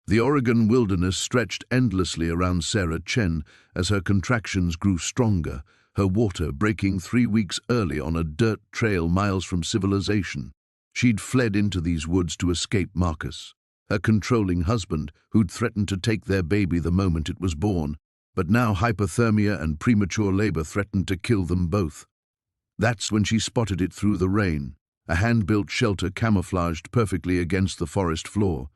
The Oregon wilderness stretched endlessly around Sarah Chen as her contractions grew stronger, her water breaking 3 weeks early on a dirt trail miles from civilization. She'd fled into these woods to escape Marcus, her controlling husband who'd threatened to take their baby the moment it was born, but now hypothermia and premature labor threatened to kill them both. That's when she spotted it through the rain, a hand-built shelter camouflaged perfectly against the forest floor.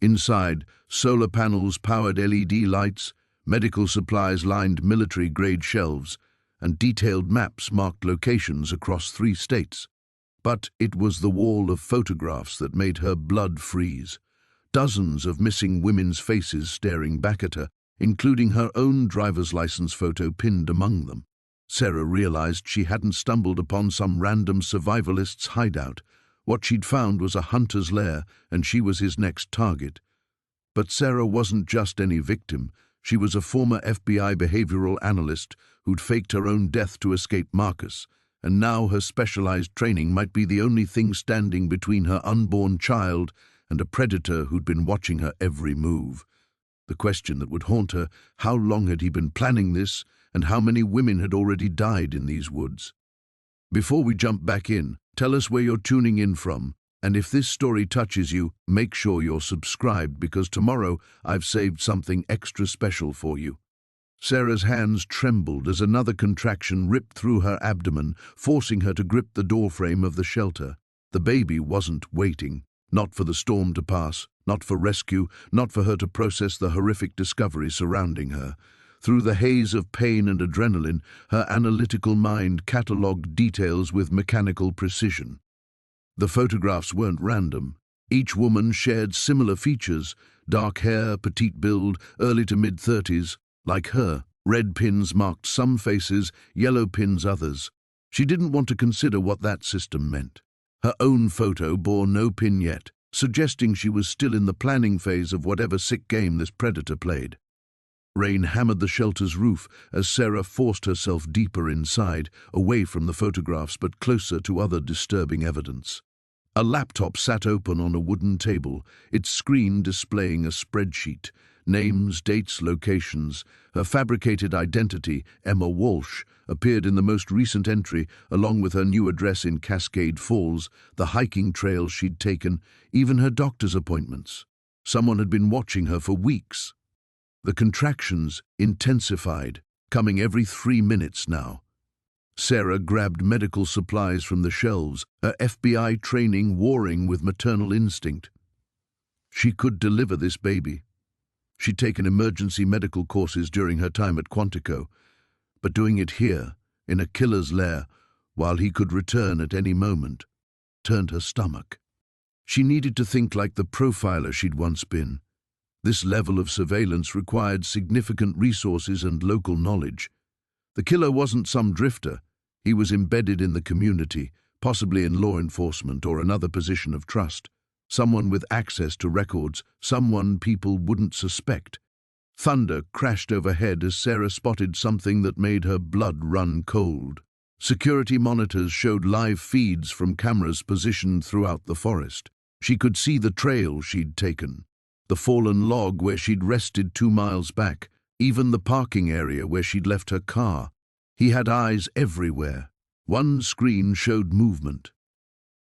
Inside, solar panels powered LED lights, medical supplies lined military-grade shelves, and detailed maps marked locations across 3 states. But it was the wall of photographs that made her blood freeze. Dozens of missing women's faces staring back at her, including her own driver's license photo pinned among them. Sarah realized she hadn't stumbled upon some random survivalist's hideout. What she'd found was a hunter's lair, and she was his next target. But Sarah wasn't just any victim. She was a former FBI behavioral analyst who'd faked her own death to escape Marcus, and now her specialized training might be the only thing standing between her unborn child and a predator who'd been watching her every move. The question that would haunt her: how long had he been planning this, and how many women had already died in these woods? Before we jump back in, tell us where you're tuning in from, and if this story touches you, make sure you're subscribed, because tomorrow I've saved something extra special for you. Sarah's hands trembled as another contraction ripped through her abdomen, forcing her to grip the doorframe of the shelter. The baby wasn't waiting. Not for the storm to pass, not for rescue, not for her to process the horrific discovery surrounding her. Through the haze of pain and adrenaline, her analytical mind catalogued details with mechanical precision. The photographs weren't random. Each woman shared similar features: dark hair, petite build, early to mid-30s. Like her, red pins marked some faces, yellow pins others. She didn't want to consider what that system meant. Her own photo bore no pin yet, suggesting she was still in the planning phase of whatever sick game this predator played. Rain hammered the shelter's roof as Sarah forced herself deeper inside, away from the photographs but closer to other disturbing evidence. A laptop sat open on a wooden table, its screen displaying a spreadsheet. Names, dates, locations. Her fabricated identity, Emma Walsh, appeared in the most recent entry, along with her new address in Cascade Falls, the hiking trail she'd taken, even her doctor's appointments. Someone had been watching her for weeks. The contractions intensified, coming every 3 minutes now. Sarah grabbed medical supplies from the shelves, her FBI training warring with maternal instinct. She could deliver this baby. She'd taken emergency medical courses during her time at Quantico, but doing it here, in a killer's lair, while he could return at any moment, turned her stomach. She needed to think like the profiler she'd once been. This level of surveillance required significant resources and local knowledge. The killer wasn't some drifter. He was embedded in the community, possibly in law enforcement or another position of trust. Someone with access to records, someone people wouldn't suspect. Thunder crashed overhead as Sarah spotted something that made her blood run cold. Security monitors showed live feeds from cameras positioned throughout the forest. She could see the trail she'd taken, the fallen log where she'd rested 2 miles back, even the parking area where she'd left her car. He had eyes everywhere. One screen showed movement.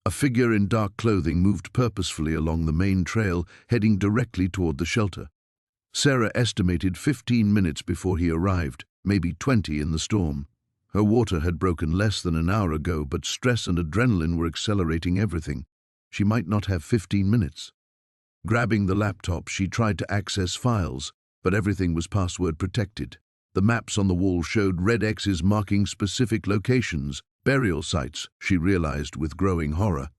A figure in dark clothing moved purposefully along the main trail, heading directly toward the shelter. Sarah estimated 15 minutes before he arrived, maybe 20 in the storm. Her water had broken less than an hour ago, but stress and adrenaline were accelerating everything. She might not have 15 minutes. Grabbing the laptop, she tried to access files, but everything was password protected. The maps on the wall showed red X's marking specific locations, burial sites, she realized with growing horror.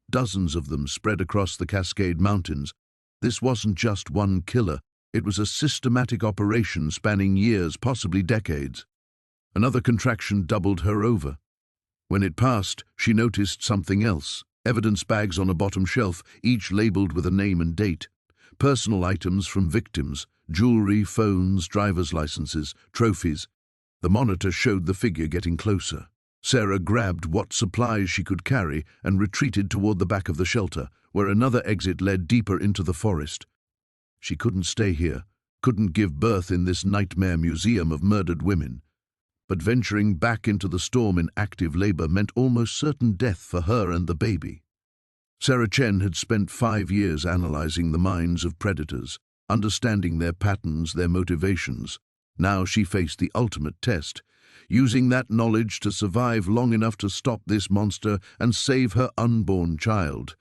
Dozens of them spread across the Cascade Mountains. This wasn't just one killer. It was a systematic operation spanning years, possibly decades. Another contraction doubled her over. When it passed, she noticed something else. Evidence bags on a bottom shelf, each labeled with a name and date. Personal items from victims, jewelry, phones, driver's licenses, trophies. The monitor showed the figure getting closer. Sarah grabbed what supplies she could carry and retreated toward the back of the shelter, where another exit led deeper into the forest. She couldn't stay here, couldn't give birth in this nightmare museum of murdered women. But venturing back into the storm in active labor meant almost certain death for her and the baby. Sarah Chen had spent 5 years analyzing the minds of predators, understanding their patterns, their motivations. Now she faced the ultimate test, using that knowledge to survive long enough to stop this monster and save her unborn child.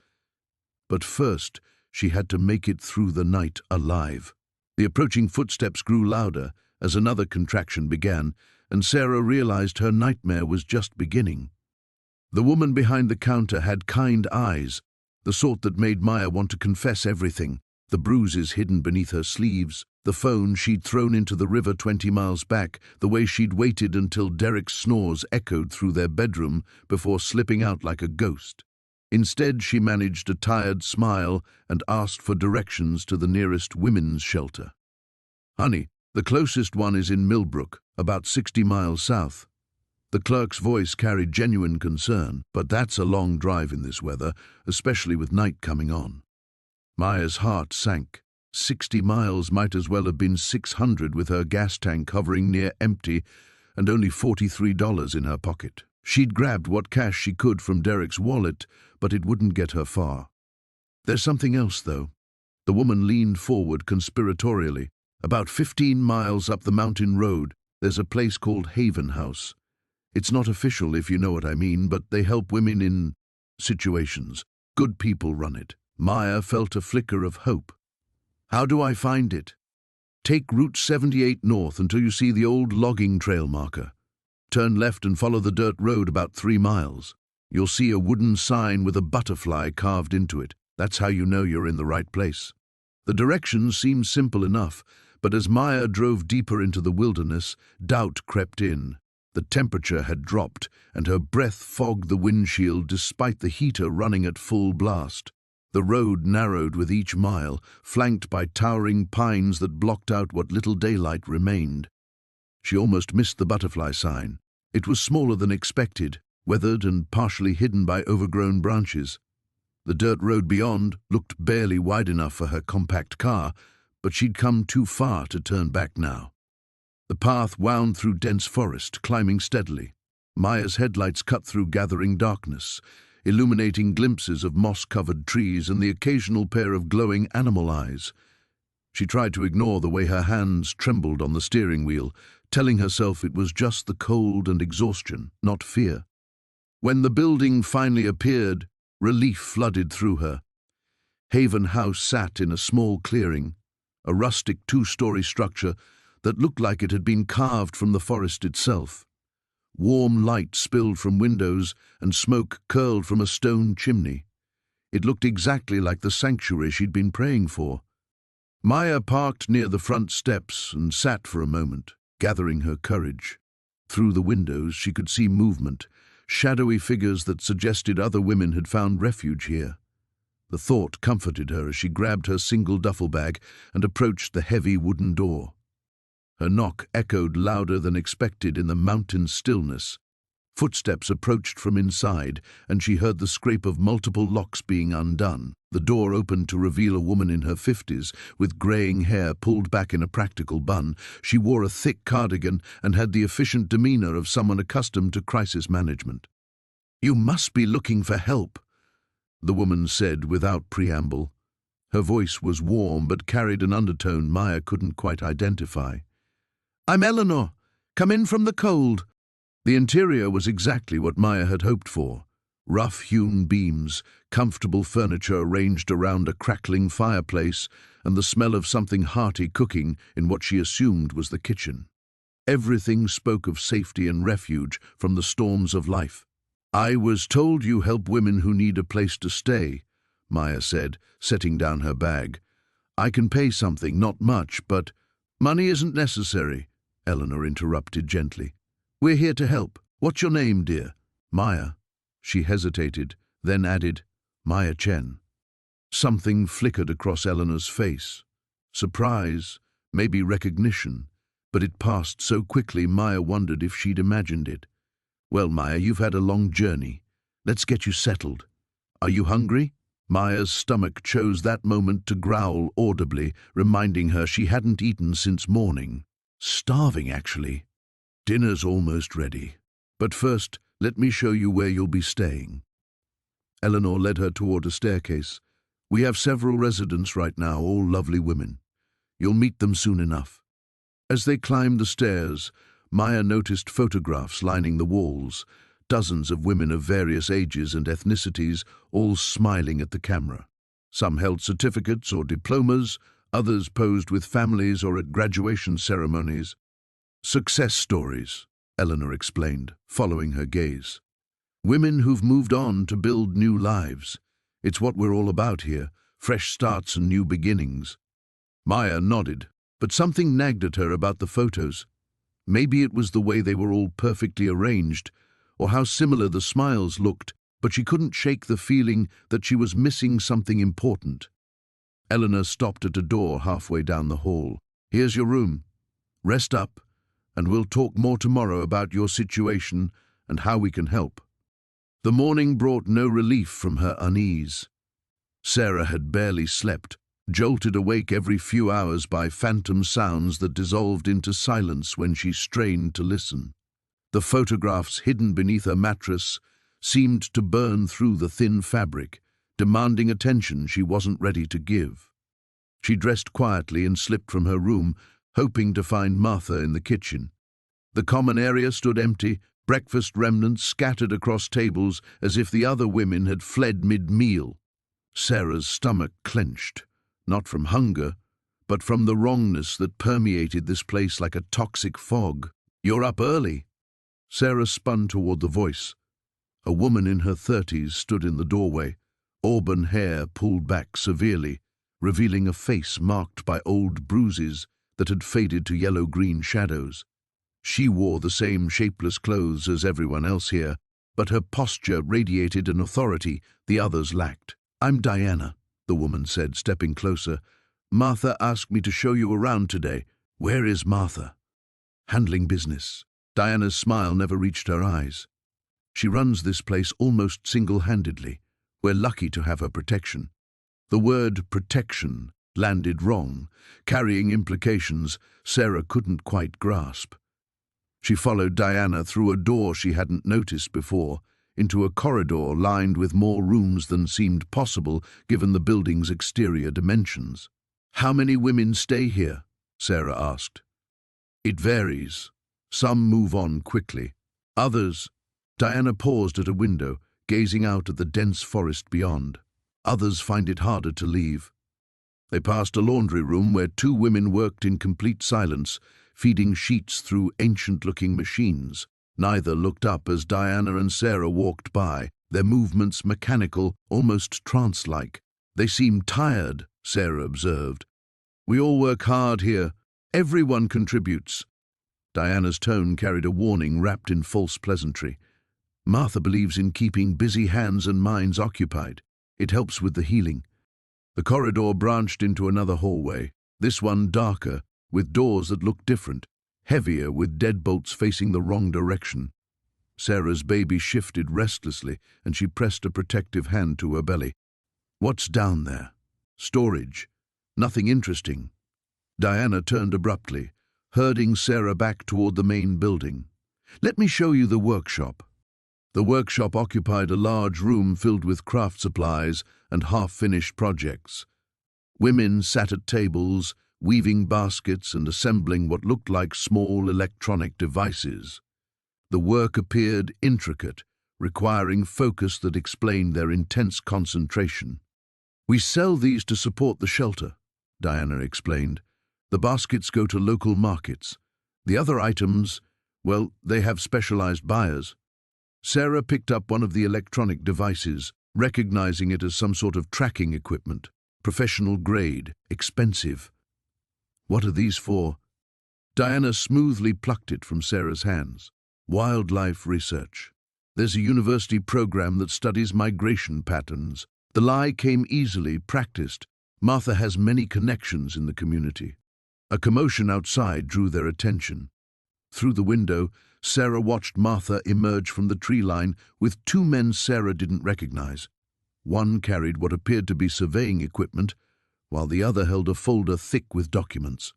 But first, she had to make it through the night alive. The approaching footsteps grew louder as another contraction began, and Sarah realized her nightmare was just beginning. The woman behind the counter had kind eyes, the sort that made Maya want to confess everything. The bruises hidden beneath her sleeves, the phone she'd thrown into the river 20 miles back, the way she'd waited until Derek's snores echoed through their bedroom before slipping out like a ghost. Instead, she managed a tired smile and asked for directions to the nearest women's shelter. "Honey, the closest one is in Millbrook, about 60 miles south." The clerk's voice carried genuine concern, but that's a long drive in this weather, especially with night coming on. Maya's heart sank. 60 miles might as well have been 600 with her gas tank hovering near empty and only $43 in her pocket. She'd grabbed what cash she could from Derek's wallet, but it wouldn't get her far. "There's something else, though." The woman leaned forward conspiratorially. "About 15 miles up the mountain road, there's a place called Haven House. It's not official, if you know what I mean, but they help women in situations. Good people run it." Maya felt a flicker of hope. "How do I find it?" "Take Route 78 north until you see the old logging trail marker. Turn left and follow the dirt road about 3 miles. You'll see a wooden sign with a butterfly carved into it. That's how you know you're in the right place." The directions seemed simple enough, but as Maya drove deeper into the wilderness, doubt crept in. The temperature had dropped, and her breath fogged the windshield despite the heater running at full blast. The road narrowed with each mile, flanked by towering pines that blocked out what little daylight remained. She almost missed the butterfly sign. It was smaller than expected, weathered and partially hidden by overgrown branches. The dirt road beyond looked barely wide enough for her compact car, but she'd come too far to turn back now. The path wound through dense forest, climbing steadily. Maya's headlights cut through gathering darkness, illuminating glimpses of moss-covered trees and the occasional pair of glowing animal eyes. She tried to ignore the way her hands trembled on the steering wheel, telling herself it was just the cold and exhaustion, not fear. When the building finally appeared, relief flooded through her. Haven House sat in a small clearing, a rustic 2-story structure that looked like it had been carved from the forest itself. Warm light spilled from windows and smoke curled from a stone chimney. It looked exactly like the sanctuary she'd been praying for. Maya parked near the front steps and sat for a moment, gathering her courage. Through the windows she could see movement, shadowy figures that suggested other women had found refuge here. The thought comforted her as she grabbed her single duffel bag and approached the heavy wooden door. Her knock echoed louder than expected in the mountain stillness. Footsteps approached from inside, and she heard the scrape of multiple locks being undone. The door opened to reveal a woman in her 50s, with graying hair pulled back in a practical bun. She wore a thick cardigan and had the efficient demeanor of someone accustomed to crisis management. "You must be looking for help," the woman said without preamble. Her voice was warm but carried an undertone Maya couldn't quite identify. "I'm Eleanor. Come in from the cold." The interior was exactly what Maya had hoped for. Rough-hewn beams, comfortable furniture arranged around a crackling fireplace, and the smell of something hearty cooking in what she assumed was the kitchen. Everything spoke of safety and refuge from the storms of life. "I was told you help women who need a place to stay," Maya said, setting down her bag. "I can pay something, not much, but—" "Money isn't necessary," Eleanor interrupted gently. "We're here to help. What's your name, dear?" "Maya." She hesitated, then added, "Maya Chen." Something flickered across Eleanor's face. Surprise, maybe recognition, but it passed so quickly Maya wondered if she'd imagined it. "Well, Maya, you've had a long journey. Let's get you settled. Are you hungry?" Maya's stomach chose that moment to growl audibly, reminding her she hadn't eaten since morning. Starving, actually. Dinner's almost ready. But first, let me show you where you'll be staying. Eleanor led her toward a staircase. We have several residents right now, all lovely women. You'll meet them soon enough. As they climbed the stairs, Maya noticed photographs lining the walls, dozens of women of various ages and ethnicities, all smiling at the camera. Some held certificates or diplomas, others posed with families or at graduation ceremonies. Success stories, Eleanor explained, following her gaze. Women who've moved on to build new lives. It's what we're all about here, fresh starts and new beginnings. Maya nodded, but something nagged at her about the photos. Maybe it was the way they were all perfectly arranged, or how similar the smiles looked, but she couldn't shake the feeling that she was missing something important. Eleanor stopped at a door halfway down the hall. Here's your room. Rest up, and we'll talk more tomorrow about your situation and how we can help. The morning brought no relief from her unease. Sarah had barely slept, jolted awake every few hours by phantom sounds that dissolved into silence when she strained to listen. The photographs hidden beneath her mattress seemed to burn through the thin fabric, demanding attention she wasn't ready to give. She dressed quietly and slipped from her room, hoping to find Martha in the kitchen. The common area stood empty, breakfast remnants scattered across tables as if the other women had fled mid-meal. Sarah's stomach clenched, not from hunger, but from the wrongness that permeated this place like a toxic fog. You're up early. Sarah spun toward the voice. A woman in her 30s stood in the doorway, auburn hair pulled back severely, revealing a face marked by old bruises that had faded to yellow-green shadows. She wore the same shapeless clothes as everyone else here, but her posture radiated an authority the others lacked. I'm Diana, the woman said, stepping closer. Martha asked me to show you around today. Where is Martha? Handling business. Diana's smile never reached her eyes. She runs this place almost single-handedly. We're lucky to have her protection. The word protection landed wrong, carrying implications Sarah couldn't quite grasp. She followed Diana through a door she hadn't noticed before, into a corridor lined with more rooms than seemed possible given the building's exterior dimensions. How many women stay here? Sarah asked. It varies. Some move on quickly. Others— Diana paused at a window, gazing out at the dense forest beyond. Others find it harder to leave. They passed a laundry room where two women worked in complete silence, feeding sheets through ancient-looking machines. Neither looked up as Diana and Sarah walked by, their movements mechanical, almost trance-like. They seemed tired, Sarah observed. We all work hard here. Everyone contributes. Diana's tone carried a warning wrapped in false pleasantry. Martha believes in keeping busy hands and minds occupied. It helps with the healing. The corridor branched into another hallway, this one darker, with doors that looked different, heavier with deadbolts facing the wrong direction. Sarah's baby shifted restlessly, and she pressed a protective hand to her belly. What's down there? Storage. Nothing interesting. Diana turned abruptly, herding Sarah back toward the main building. Let me show you the workshop. The workshop occupied a large room filled with craft supplies and half-finished projects. Women sat at tables, weaving baskets and assembling what looked like small electronic devices. The work appeared intricate, requiring focus that explained their intense concentration. We sell these to support the shelter, Diana explained. The baskets go to local markets. The other items, well, they have specialized buyers. Sarah picked up one of the electronic devices, recognizing it as some sort of tracking equipment. Professional grade, expensive. What are these for? Diana smoothly plucked it from Sarah's hands. Wildlife research. There's a university program that studies migration patterns. The lie came easily, practiced. Martha has many connections in the community. A commotion outside drew their attention. Through the window, Sarah watched Martha emerge from the tree line with two men Sarah didn't recognize. One carried what appeared to be surveying equipment, while the other held a folder thick with documents.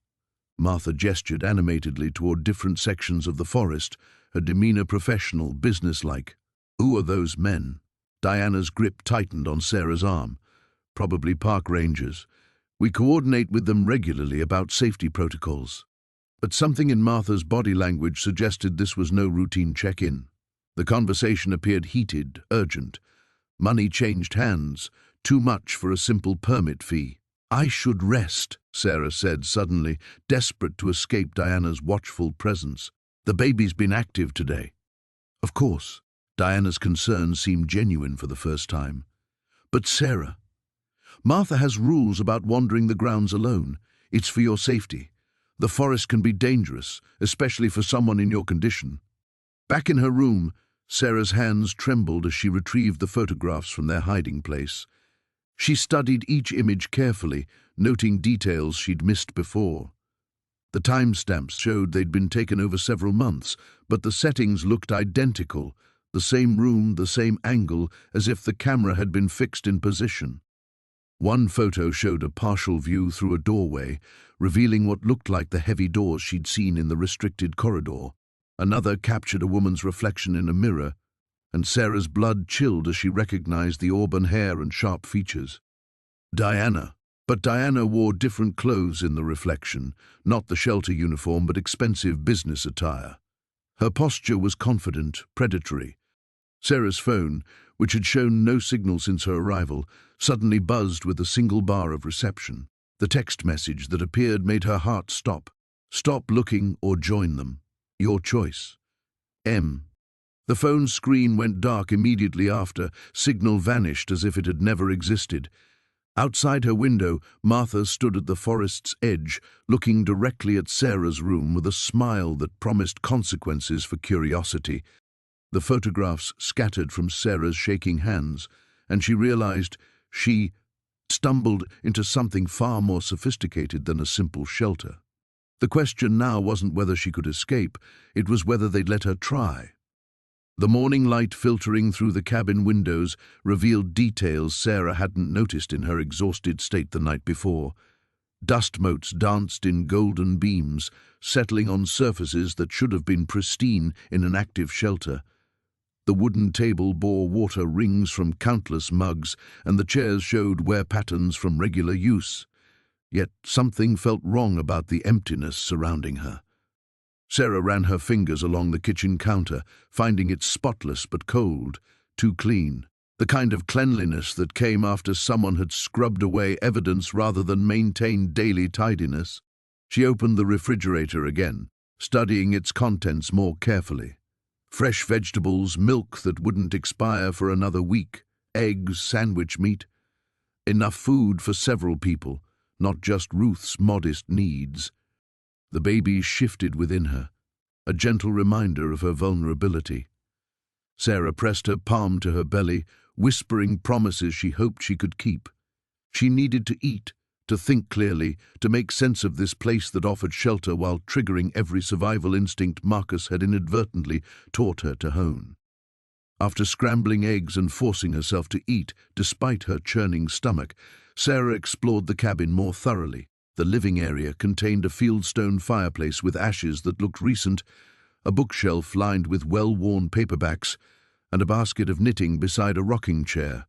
Martha gestured animatedly toward different sections of the forest, her demeanor professional, businesslike. "Who are those men?" Diana's grip tightened on Sarah's arm. "Probably park rangers. We coordinate with them regularly about safety protocols." But something in Martha's body language suggested this was no routine check-in. The conversation appeared heated, urgent. Money changed hands, too much for a simple permit fee. "I should rest," Sarah said suddenly, desperate to escape Diana's watchful presence. "The baby's been active today." Of course, Diana's concern seemed genuine for the first time. "But Sarah, Martha has rules about wandering the grounds alone. It's for your safety. The forest can be dangerous, especially for someone in your condition." Back in her room, Sarah's hands trembled as she retrieved the photographs from their hiding place. She studied each image carefully, noting details she'd missed before. The timestamps showed they'd been taken over several months, but the settings looked identical, the same room, the same angle, as if the camera had been fixed in position. One photo showed a partial view through a doorway, revealing what looked like the heavy doors she'd seen in the restricted corridor. Another captured a woman's reflection in a mirror, and Sarah's blood chilled as she recognized the auburn hair and sharp features. Diana. But Diana wore different clothes in the reflection, not the shelter uniform but expensive business attire. Her posture was confident, predatory. Sarah's phone, which had shown no signal since her arrival, suddenly buzzed with a single bar of reception. The text message that appeared made her heart stop. "Stop looking or join them. Your choice. M." The phone's screen went dark immediately after, signal vanished as if it had never existed. Outside her window, Martha stood at the forest's edge, looking directly at Sarah's room with a smile that promised consequences for curiosity. The photographs scattered from Sarah's shaking hands, and she realized she stumbled into something far more sophisticated than a simple shelter. The question now wasn't whether she could escape, it was whether they'd let her try. The morning light filtering through the cabin windows revealed details Sarah hadn't noticed in her exhausted state the night before. Dust motes danced in golden beams, settling on surfaces that should have been pristine in an active shelter. The wooden table bore water rings from countless mugs, and the chairs showed wear patterns from regular use. Yet something felt wrong about the emptiness surrounding her. Sarah ran her fingers along the kitchen counter, finding it spotless but cold, too clean. The kind of cleanliness that came after someone had scrubbed away evidence rather than maintained daily tidiness. She opened the refrigerator again, studying its contents more carefully. Fresh vegetables, milk that wouldn't expire for another week, eggs, sandwich meat. Enough food for several people, not just Ruth's modest needs. The baby shifted within her, a gentle reminder of her vulnerability. Sarah pressed her palm to her belly, whispering promises she hoped she could keep. She needed to eat, to think clearly, to make sense of this place that offered shelter while triggering every survival instinct Marcus had inadvertently taught her to hone. After scrambling eggs and forcing herself to eat, despite her churning stomach, Sarah explored the cabin more thoroughly. The living area contained a fieldstone fireplace with ashes that looked recent, a bookshelf lined with well-worn paperbacks, and a basket of knitting beside a rocking chair.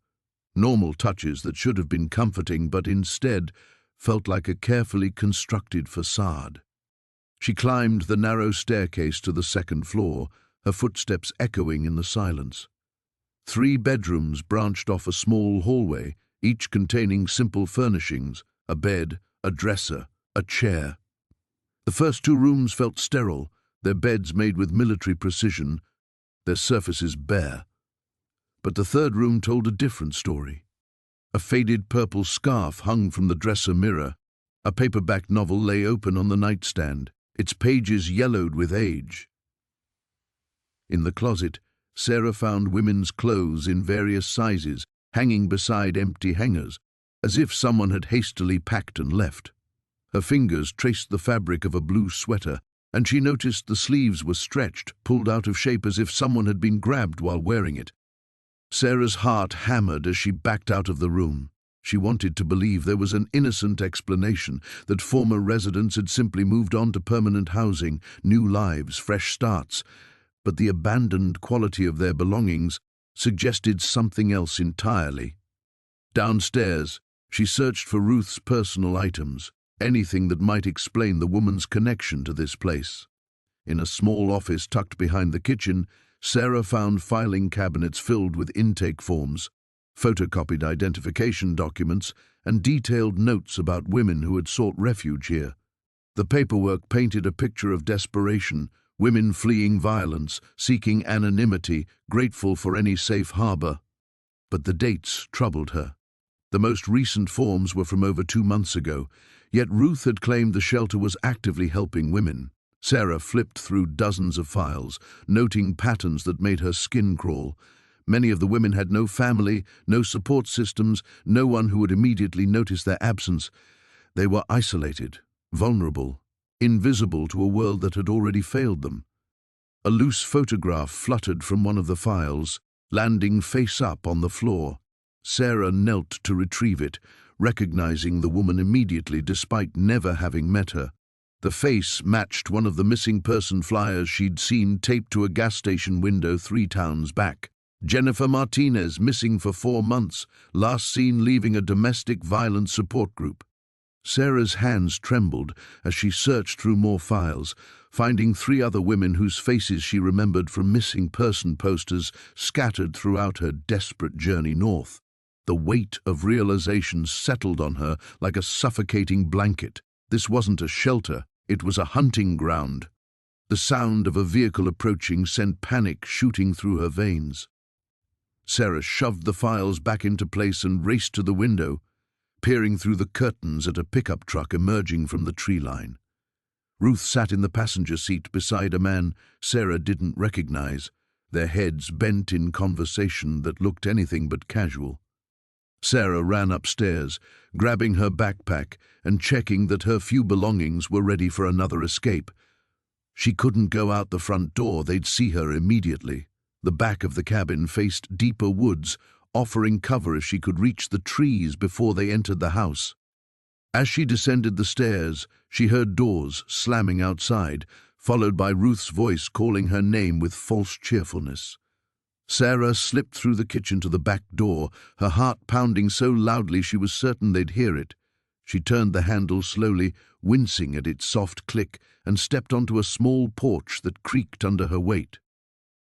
Normal touches that should have been comforting but instead felt like a carefully constructed facade. She climbed the narrow staircase to the second floor, her footsteps echoing in the silence. 3 bedrooms branched off a small hallway, each containing simple furnishings, a bed, a dresser, a chair. The first 2 rooms felt sterile, their beds made with military precision, their surfaces bare. But the third room told a different story. A faded purple scarf hung from the dresser mirror. A paperback novel lay open on the nightstand, its pages yellowed with age. In the closet, Sarah found women's clothes in various sizes, hanging beside empty hangers, as if someone had hastily packed and left. Her fingers traced the fabric of a blue sweater, and she noticed the sleeves were stretched, pulled out of shape as if someone had been grabbed while wearing it. Sarah's heart hammered as she backed out of the room. She wanted to believe there was an innocent explanation, that former residents had simply moved on to permanent housing, new lives, fresh starts. But the abandoned quality of their belongings suggested something else entirely. Downstairs, she searched for Ruth's personal items, anything that might explain the woman's connection to this place. In a small office tucked behind the kitchen, Sarah found filing cabinets filled with intake forms, photocopied identification documents, and detailed notes about women who had sought refuge here. The paperwork painted a picture of desperation, women fleeing violence, seeking anonymity, grateful for any safe harbor. But the dates troubled her. The most recent forms were from over 2 months ago, yet Ruth had claimed the shelter was actively helping women. Sarah flipped through dozens of files, noting patterns that made her skin crawl. Many of the women had no family, no support systems, no one who would immediately notice their absence. They were isolated, vulnerable, invisible to a world that had already failed them. A loose photograph fluttered from one of the files, landing face up on the floor. Sarah knelt to retrieve it, recognizing the woman immediately despite never having met her. The face matched one of the missing person flyers she'd seen taped to a gas station window 3 towns back. Jennifer Martinez, missing for 4 months, last seen leaving a domestic violence support group. Sarah's hands trembled as she searched through more files, finding 3 other women whose faces she remembered from missing person posters scattered throughout her desperate journey north. The weight of realization settled on her like a suffocating blanket. This wasn't a shelter, it was a hunting ground. The sound of a vehicle approaching sent panic shooting through her veins. Sarah shoved the files back into place and raced to the window, peering through the curtains at a pickup truck emerging from the tree line. Ruth sat in the passenger seat beside a man Sarah didn't recognize, their heads bent in conversation that looked anything but casual. Sarah ran upstairs, grabbing her backpack and checking that her few belongings were ready for another escape. She couldn't go out the front door, they'd see her immediately. The back of the cabin faced deeper woods, offering cover if she could reach the trees before they entered the house. As she descended the stairs, she heard doors slamming outside, followed by Ruth's voice calling her name with false cheerfulness. Sarah slipped through the kitchen to the back door, her heart pounding so loudly she was certain they'd hear it. She turned the handle slowly, wincing at its soft click, and stepped onto a small porch that creaked under her weight.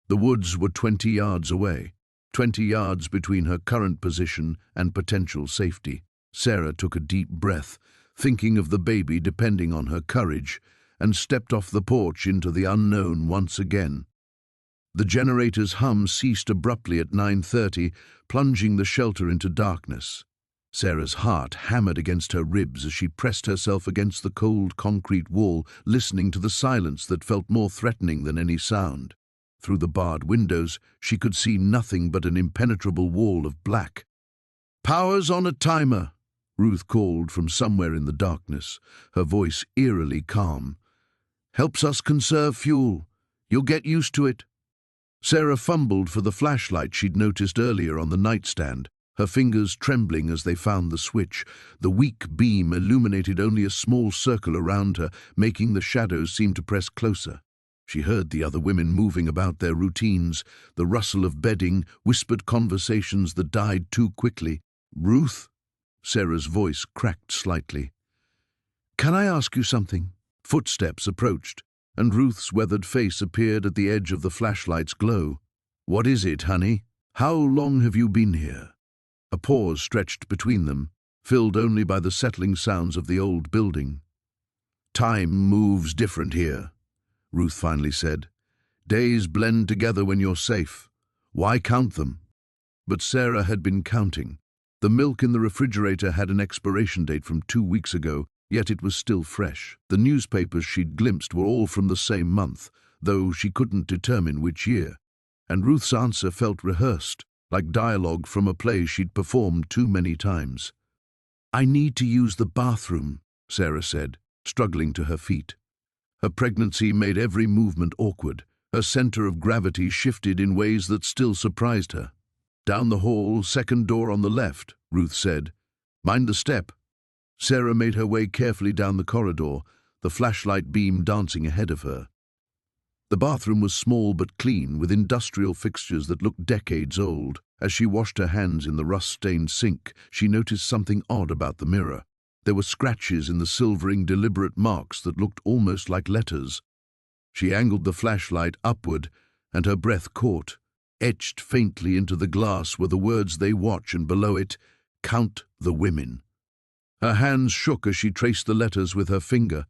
The woods were 20 yards away, 20 yards between her current position and potential safety. Sarah took a deep breath, thinking of the baby depending on her courage, and stepped off the porch into the unknown once again. The generator's hum ceased abruptly at 9:30, plunging the shelter into darkness. Sarah's heart hammered against her ribs as she pressed herself against the cold concrete wall, listening to the silence that felt more threatening than any sound. Through the barred windows, she could see nothing but an impenetrable wall of black. "Power's on a timer," Ruth called from somewhere in the darkness, her voice eerily calm. "Helps us conserve fuel. You'll get used to it." Sarah fumbled for the flashlight she'd noticed earlier on the nightstand, her fingers trembling as they found the switch. The weak beam illuminated only a small circle around her, making the shadows seem to press closer. She heard the other women moving about their routines, the rustle of bedding, whispered conversations that died too quickly. "Ruth?" Sarah's voice cracked slightly. "Can I ask you something?" Footsteps approached, and Ruth's weathered face appeared at the edge of the flashlight's glow. "What is it, honey? How long have you been here?" A pause stretched between them, filled only by the settling sounds of the old building. "Time moves different here," Ruth finally said. "Days blend together when you're safe. Why count them?" But Sarah had been counting. The milk in the refrigerator had an expiration date from 2 weeks ago, yet it was still fresh. The newspapers she'd glimpsed were all from the same month, though she couldn't determine which year. And Ruth's answer felt rehearsed, like dialogue from a play she'd performed too many times. "I need to use the bathroom," Sarah said, struggling to her feet. Her pregnancy made every movement awkward. Her center of gravity shifted in ways that still surprised her. "Down the hall, second door on the left," Ruth said. "Mind the step." Sarah made her way carefully down the corridor, the flashlight beam dancing ahead of her. The bathroom was small but clean, with industrial fixtures that looked decades old. As she washed her hands in the rust-stained sink, she noticed something odd about the mirror. There were scratches in the silvering, deliberate marks that looked almost like letters. She angled the flashlight upward, and her breath caught. Etched faintly into the glass were the words "They watch," and below it, "Count the women." Her hands shook as she traced the letters with her finger.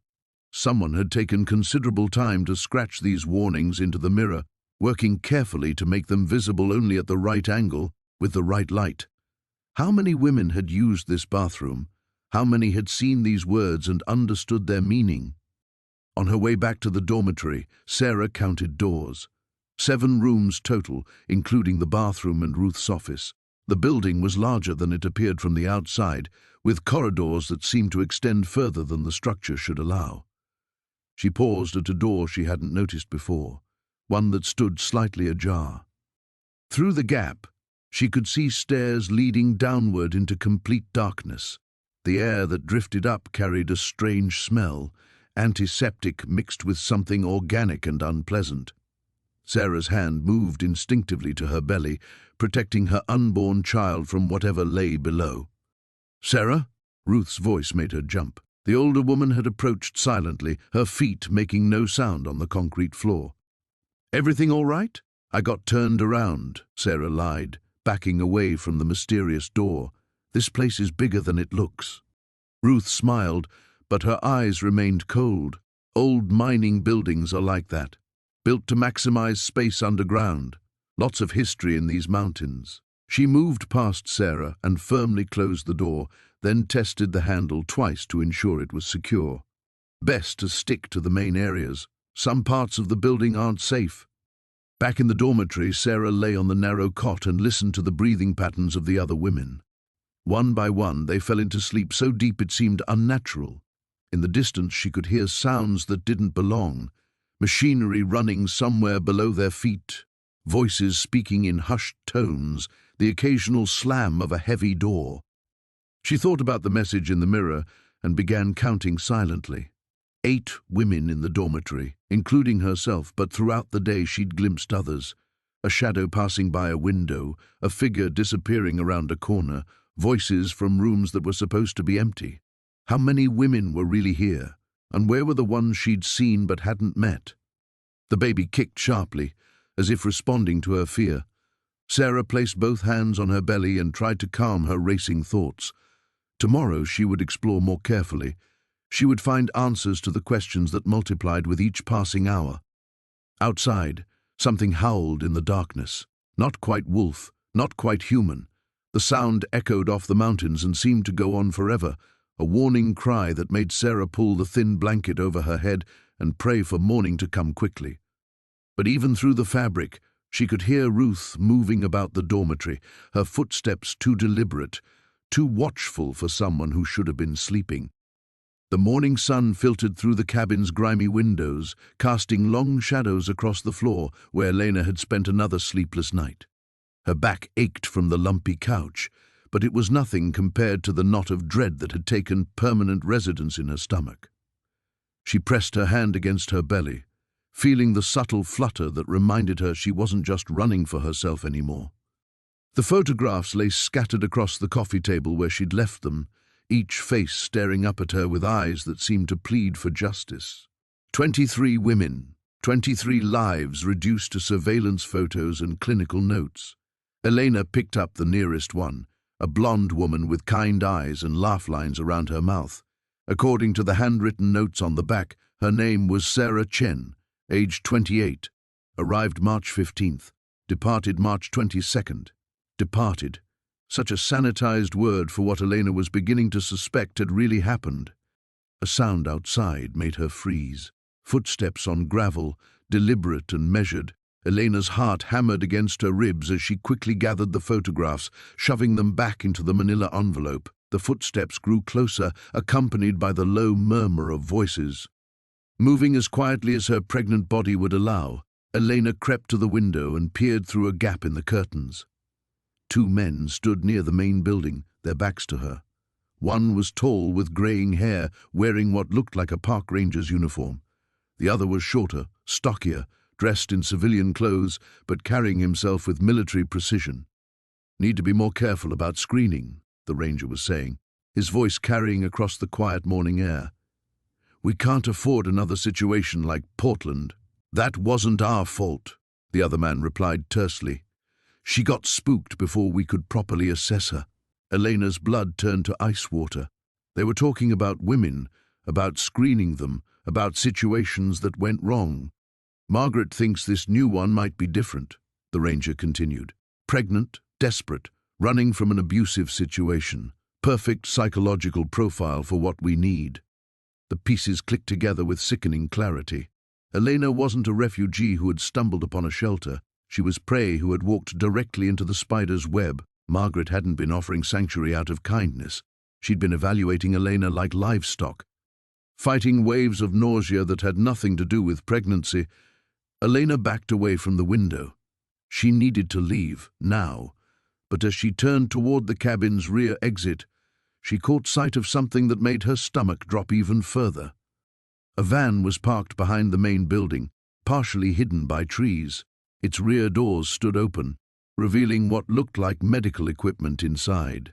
Someone had taken considerable time to scratch these warnings into the mirror, working carefully to make them visible only at the right angle, with the right light. How many women had used this bathroom? How many had seen these words and understood their meaning? On her way back to the dormitory, Sarah counted doors. 7 rooms total, including the bathroom and Ruth's office. The building was larger than it appeared from the outside, with corridors that seemed to extend further than the structure should allow. She paused at a door she hadn't noticed before, one that stood slightly ajar. Through the gap, she could see stairs leading downward into complete darkness. The air that drifted up carried a strange smell, antiseptic mixed with something organic and unpleasant. Sarah's hand moved instinctively to her belly, protecting her unborn child from whatever lay below. "Sarah?" Ruth's voice made her jump. The older woman had approached silently, her feet making no sound on the concrete floor. "Everything all right?" "I got turned around," Sarah lied, backing away from the mysterious door. "This place is bigger than it looks." Ruth smiled, but her eyes remained cold. Old mining buildings are like that, built to maximize space underground. Lots of history in these mountains. She moved past Sarah and firmly closed the door, then tested the handle twice to ensure it was secure. Best to stick to the main areas. Some parts of the building aren't safe. Back in the dormitory, Sarah lay on the narrow cot and listened to the breathing patterns of the other women. One by one, they fell into sleep so deep it seemed unnatural. In the distance, she could hear sounds that didn't belong. Machinery running somewhere below their feet, voices speaking in hushed tones, the occasional slam of a heavy door. She thought about the message in the mirror and began counting silently. 8 women in the dormitory, including herself, but throughout the day she'd glimpsed others. A shadow passing by a window, a figure disappearing around a corner, voices from rooms that were supposed to be empty. How many women were really here, and where were the ones she'd seen but hadn't met? The baby kicked sharply, as if responding to her fear. Sarah placed both hands on her belly and tried to calm her racing thoughts. Tomorrow she would explore more carefully. She would find answers to the questions that multiplied with each passing hour. Outside, something howled in the darkness. Not quite wolf, not quite human. The sound echoed off the mountains and seemed to go on forever, a warning cry that made Sarah pull the thin blanket over her head and pray for morning to come quickly. But even through the fabric, she could hear Ruth moving about the dormitory, her footsteps too deliberate, too watchful for someone who should have been sleeping. The morning sun filtered through the cabin's grimy windows, casting long shadows across the floor where Elena had spent another sleepless night. Her back ached from the lumpy couch, but it was nothing compared to the knot of dread that had taken permanent residence in her stomach. She pressed her hand against her belly, feeling the subtle flutter that reminded her she wasn't just running for herself anymore. The photographs lay scattered across the coffee table where she'd left them, each face staring up at her with eyes that seemed to plead for justice. 23 women, 23 lives reduced to surveillance photos and clinical notes. Elena picked up the nearest one, a blonde woman with kind eyes and laugh lines around her mouth. According to the handwritten notes on the back, her name was Sarah Chen, aged 28, arrived March 15th, departed March 22nd. Departed. Such a sanitized word for what Elena was beginning to suspect had really happened. A sound outside made her freeze. Footsteps on gravel, deliberate and measured. Elena's heart hammered against her ribs as she quickly gathered the photographs, shoving them back into the manila envelope. The footsteps grew closer, accompanied by the low murmur of voices. Moving as quietly as her pregnant body would allow, Elena crept to the window and peered through a gap in the curtains. Two men stood near the main building, their backs to her. One was tall with greying hair, wearing what looked like a park ranger's uniform. The other was shorter, stockier, dressed in civilian clothes, but carrying himself with military precision. "Need to be more careful about screening," the ranger was saying, his voice carrying across the quiet morning air. "We can't afford another situation like Portland." "That wasn't our fault," the other man replied tersely. "She got spooked before we could properly assess her." Elena's blood turned to ice water. They were talking about women, about screening them, about situations that went wrong. "Margaret thinks this new one might be different," the ranger continued. "Pregnant, desperate, running from an abusive situation. Perfect psychological profile for what we need." The pieces clicked together with sickening clarity. Elena wasn't a refugee who had stumbled upon a shelter. She was prey who had walked directly into the spider's web. Margaret hadn't been offering sanctuary out of kindness. She'd been evaluating Elena like livestock. Fighting waves of nausea that had nothing to do with pregnancy, Elena backed away from the window. She needed to leave, now. But as she turned toward the cabin's rear exit, she caught sight of something that made her stomach drop even further. A van was parked behind the main building, partially hidden by trees. Its rear doors stood open, revealing what looked like medical equipment inside.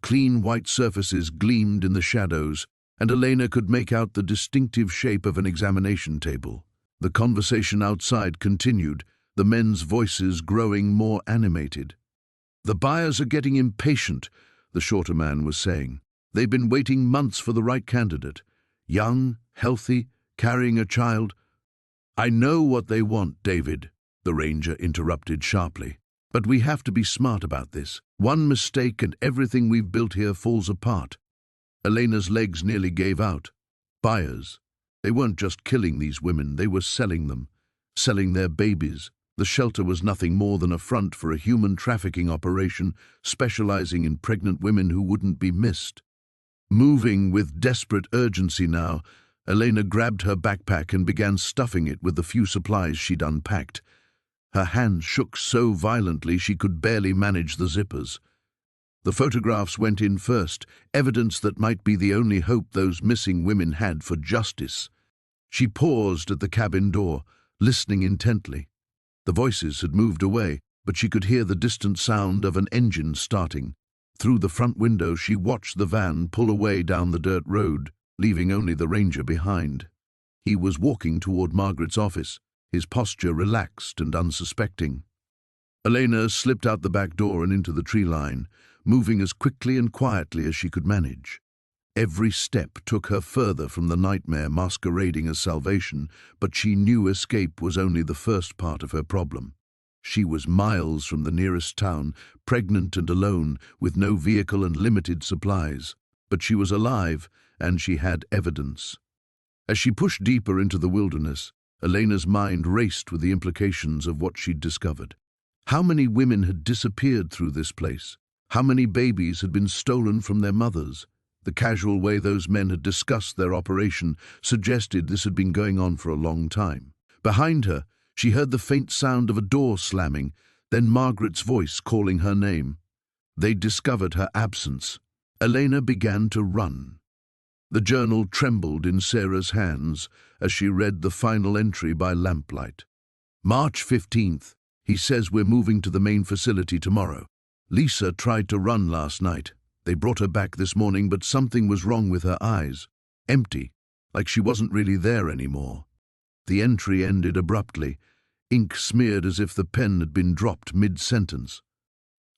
Clean white surfaces gleamed in the shadows, and Elena could make out the distinctive shape of an examination table. The conversation outside continued, the men's voices growing more animated. "The buyers are getting impatient," the shorter man was saying. "They've been waiting months for the right candidate. Young, healthy, carrying a child." "I know what they want, David," the ranger interrupted sharply. "But we have to be smart about this. One mistake and everything we've built here falls apart." Elena's legs nearly gave out. Buyers. They weren't just killing these women, they were selling them. Selling their babies. The shelter was nothing more than a front for a human trafficking operation specializing in pregnant women who wouldn't be missed. Moving with desperate urgency now, Elena grabbed her backpack and began stuffing it with the few supplies she'd unpacked. Her hands shook so violently she could barely manage the zippers. The photographs went in first, evidence that might be the only hope those missing women had for justice. She paused at the cabin door, listening intently. The voices had moved away, but she could hear the distant sound of an engine starting. Through the front window, she watched the van pull away down the dirt road, leaving only the ranger behind. He was walking toward Margaret's office, his posture relaxed and unsuspecting. Elena slipped out the back door and into the tree line, moving as quickly and quietly as she could manage. Every step took her further from the nightmare masquerading as salvation, but she knew escape was only the first part of her problem. She was miles from the nearest town, pregnant and alone, with no vehicle and limited supplies. But she was alive, and she had evidence. As she pushed deeper into the wilderness, Elena's mind raced with the implications of what she'd discovered. How many women had disappeared through this place? How many babies had been stolen from their mothers? The casual way those men had discussed their operation suggested this had been going on for a long time. Behind her, she heard the faint sound of a door slamming, then Margaret's voice calling her name. They'd discovered her absence. Elena began to run. The journal trembled in Sarah's hands as she read the final entry by lamplight. March 15th. He says we're moving to the main facility tomorrow. Lisa tried to run last night. They brought her back this morning, but something was wrong with her eyes. Empty, like she wasn't really there anymore. The entry ended abruptly, ink smeared as if the pen had been dropped mid-sentence.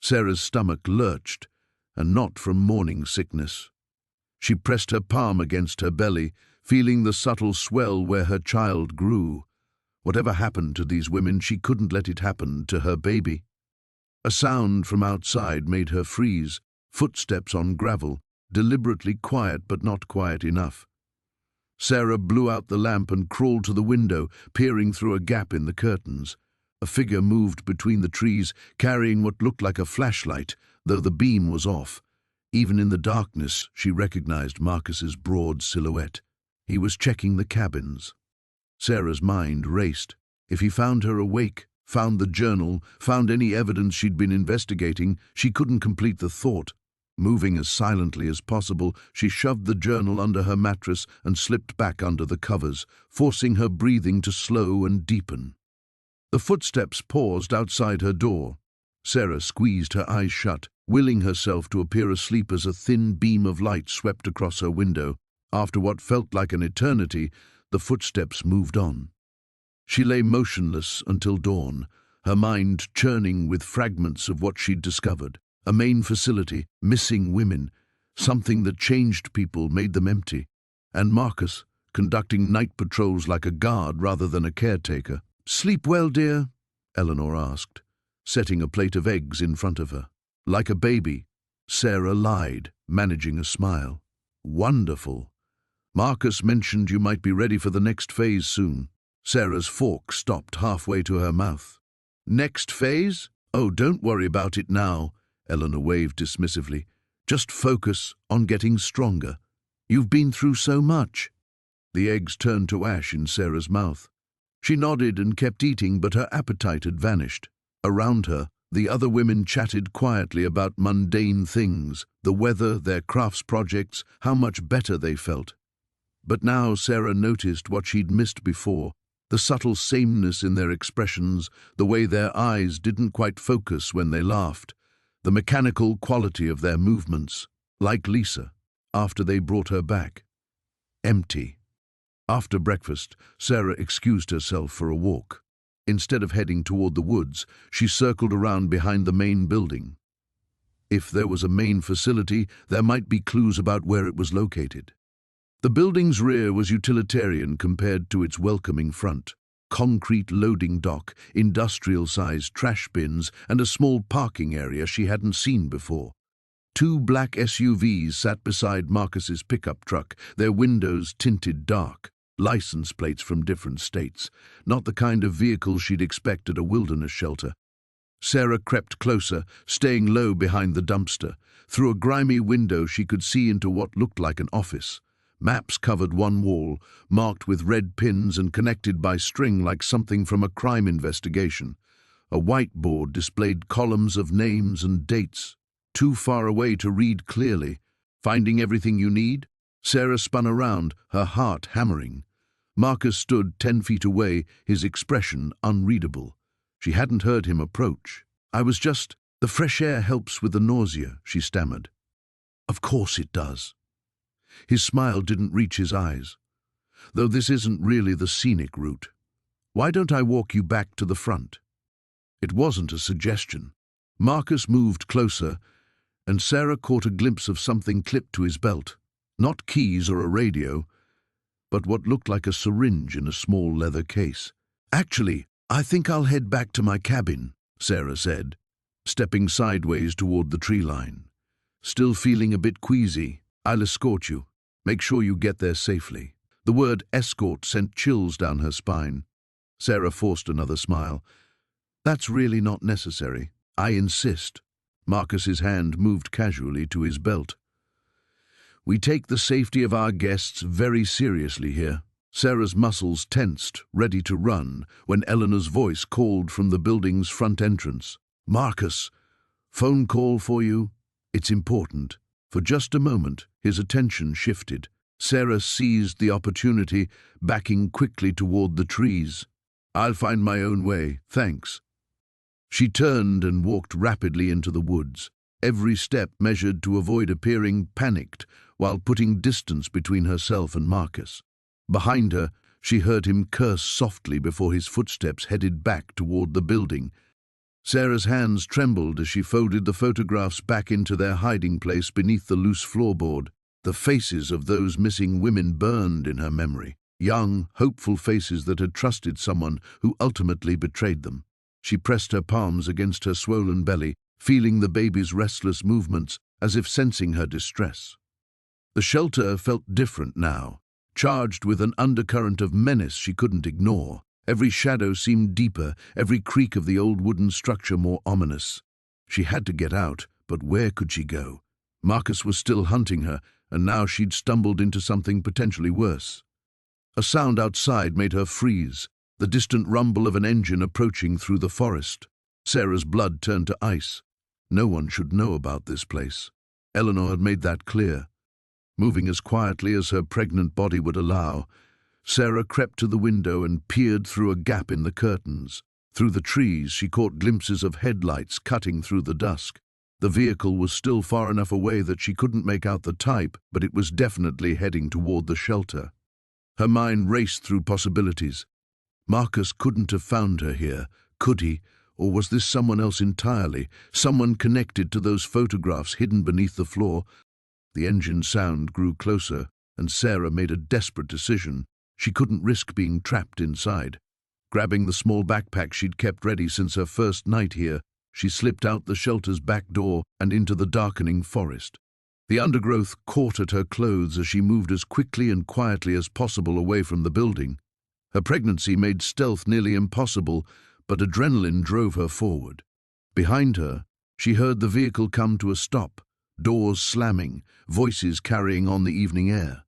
Sarah's stomach lurched, and not from morning sickness. She pressed her palm against her belly, feeling the subtle swell where her child grew. Whatever happened to these women, she couldn't let it happen to her baby. A sound from outside made her freeze. Footsteps on gravel, deliberately quiet but not quiet enough. Sarah blew out the lamp and crawled to the window, peering through a gap in the curtains. A figure moved between the trees, carrying what looked like a flashlight, though the beam was off. Even in the darkness, she recognized Marcus's broad silhouette. He was checking the cabins. Sarah's mind raced. If he found her awake, found the journal, found any evidence she'd been investigating. She couldn't complete the thought. Moving as silently as possible, she shoved the journal under her mattress and slipped back under the covers, forcing her breathing to slow and deepen. The footsteps paused outside her door. Sarah squeezed her eyes shut, willing herself to appear asleep as a thin beam of light swept across her window. After what felt like an eternity, the footsteps moved on. She lay motionless until dawn, her mind churning with fragments of what she'd discovered. A main facility, missing women, something that changed people, made them empty. And Marcus, conducting night patrols like a guard rather than a caretaker. "Sleep well, dear?" Eleanor asked, setting a plate of eggs in front of her. Like a baby, Sarah lied, managing a smile. "Wonderful. Marcus mentioned you might be ready for the next phase soon." Sarah's fork stopped halfway to her mouth. "Next phase? Oh, don't worry about it now," Eleanor waved dismissively. "Just focus on getting stronger. You've been through so much." The eggs turned to ash in Sarah's mouth. She nodded and kept eating, but her appetite had vanished. Around her, the other women chatted quietly about mundane things, the weather, their crafts projects, how much better they felt. But now Sarah noticed what she'd missed before, the subtle sameness in their expressions, the way their eyes didn't quite focus when they laughed, the mechanical quality of their movements, like Lisa, after they brought her back. Empty. After breakfast, Sarah excused herself for a walk. Instead of heading toward the woods, she circled around behind the main building. If there was a main facility, there might be clues about where it was located. The building's rear was utilitarian compared to its welcoming front. Concrete loading dock, industrial-sized trash bins, and a small parking area she hadn't seen before. 2 black SUVs sat beside Marcus's pickup truck, their windows tinted dark, license plates from different states, not the kind of vehicle she'd expect at a wilderness shelter. Sarah crept closer, staying low behind the dumpster. Through a grimy window she could see into what looked like an office. Maps covered one wall, marked with red pins and connected by string like something from a crime investigation. A whiteboard displayed columns of names and dates, too far away to read clearly. Finding everything you need? Sarah spun around, her heart hammering. Marcus stood 10 feet away, his expression unreadable. She hadn't heard him approach. The fresh air helps with the nausea," she stammered. "Of course it does." His smile didn't reach his eyes. "Though this isn't really the scenic route. Why don't I walk you back to the front?" It wasn't a suggestion. Marcus moved closer, and Sarah caught a glimpse of something clipped to his belt. Not keys or a radio, but what looked like a syringe in a small leather case. "Actually, I think I'll head back to my cabin," Sarah said, stepping sideways toward the tree line. "Still feeling a bit queasy. I'll escort you. Make sure you get there safely." The word escort sent chills down her spine. Sarah forced another smile. "That's really not necessary. I insist." Marcus's hand moved casually to his belt. "We take the safety of our guests very seriously here." Sarah's muscles tensed, ready to run, when Eleanor's voice called from the building's front entrance. "Marcus, phone call for you. It's important." For just a moment, his attention shifted. Sarah seized the opportunity, backing quickly toward the trees. "I'll find my own way, thanks." She turned and walked rapidly into the woods, every step measured to avoid appearing panicked while putting distance between herself and Marcus. Behind her, she heard him curse softly before his footsteps headed back toward the building. Sarah's hands trembled as she folded the photographs back into their hiding place beneath the loose floorboard. The faces of those missing women burned in her memory, young, hopeful faces that had trusted someone who ultimately betrayed them. She pressed her palms against her swollen belly, feeling the baby's restless movements as if sensing her distress. The shelter felt different now, charged with an undercurrent of menace she couldn't ignore. Every shadow seemed deeper, every creak of the old wooden structure more ominous. She had to get out, but where could she go? Marcus was still hunting her, and now she'd stumbled into something potentially worse. A sound outside made her freeze. the distant rumble of an engine approaching through the forest. Sarah's blood turned to ice. No one should know about this place. Eleanor had made that clear. Moving as quietly as her pregnant body would allow, Sarah crept to the window and peered through a gap in the curtains. Through the trees, she caught glimpses of headlights cutting through the dusk. The vehicle was still far enough away that she couldn't make out the type, but it was definitely heading toward the shelter. Her mind raced through possibilities. Marcus couldn't have found her here, could he? Or was this someone else entirely, someone connected to those photographs hidden beneath the floor? The engine sound grew closer, and Sarah made a desperate decision. She couldn't risk being trapped inside. Grabbing the small backpack she'd kept ready since her first night here, she slipped out the shelter's back door and into the darkening forest. The undergrowth caught at her clothes as she moved as quickly and quietly as possible away from the building. Her pregnancy made stealth nearly impossible, but adrenaline drove her forward. Behind her, she heard the vehicle come to a stop, doors slamming, voices carrying on the evening air.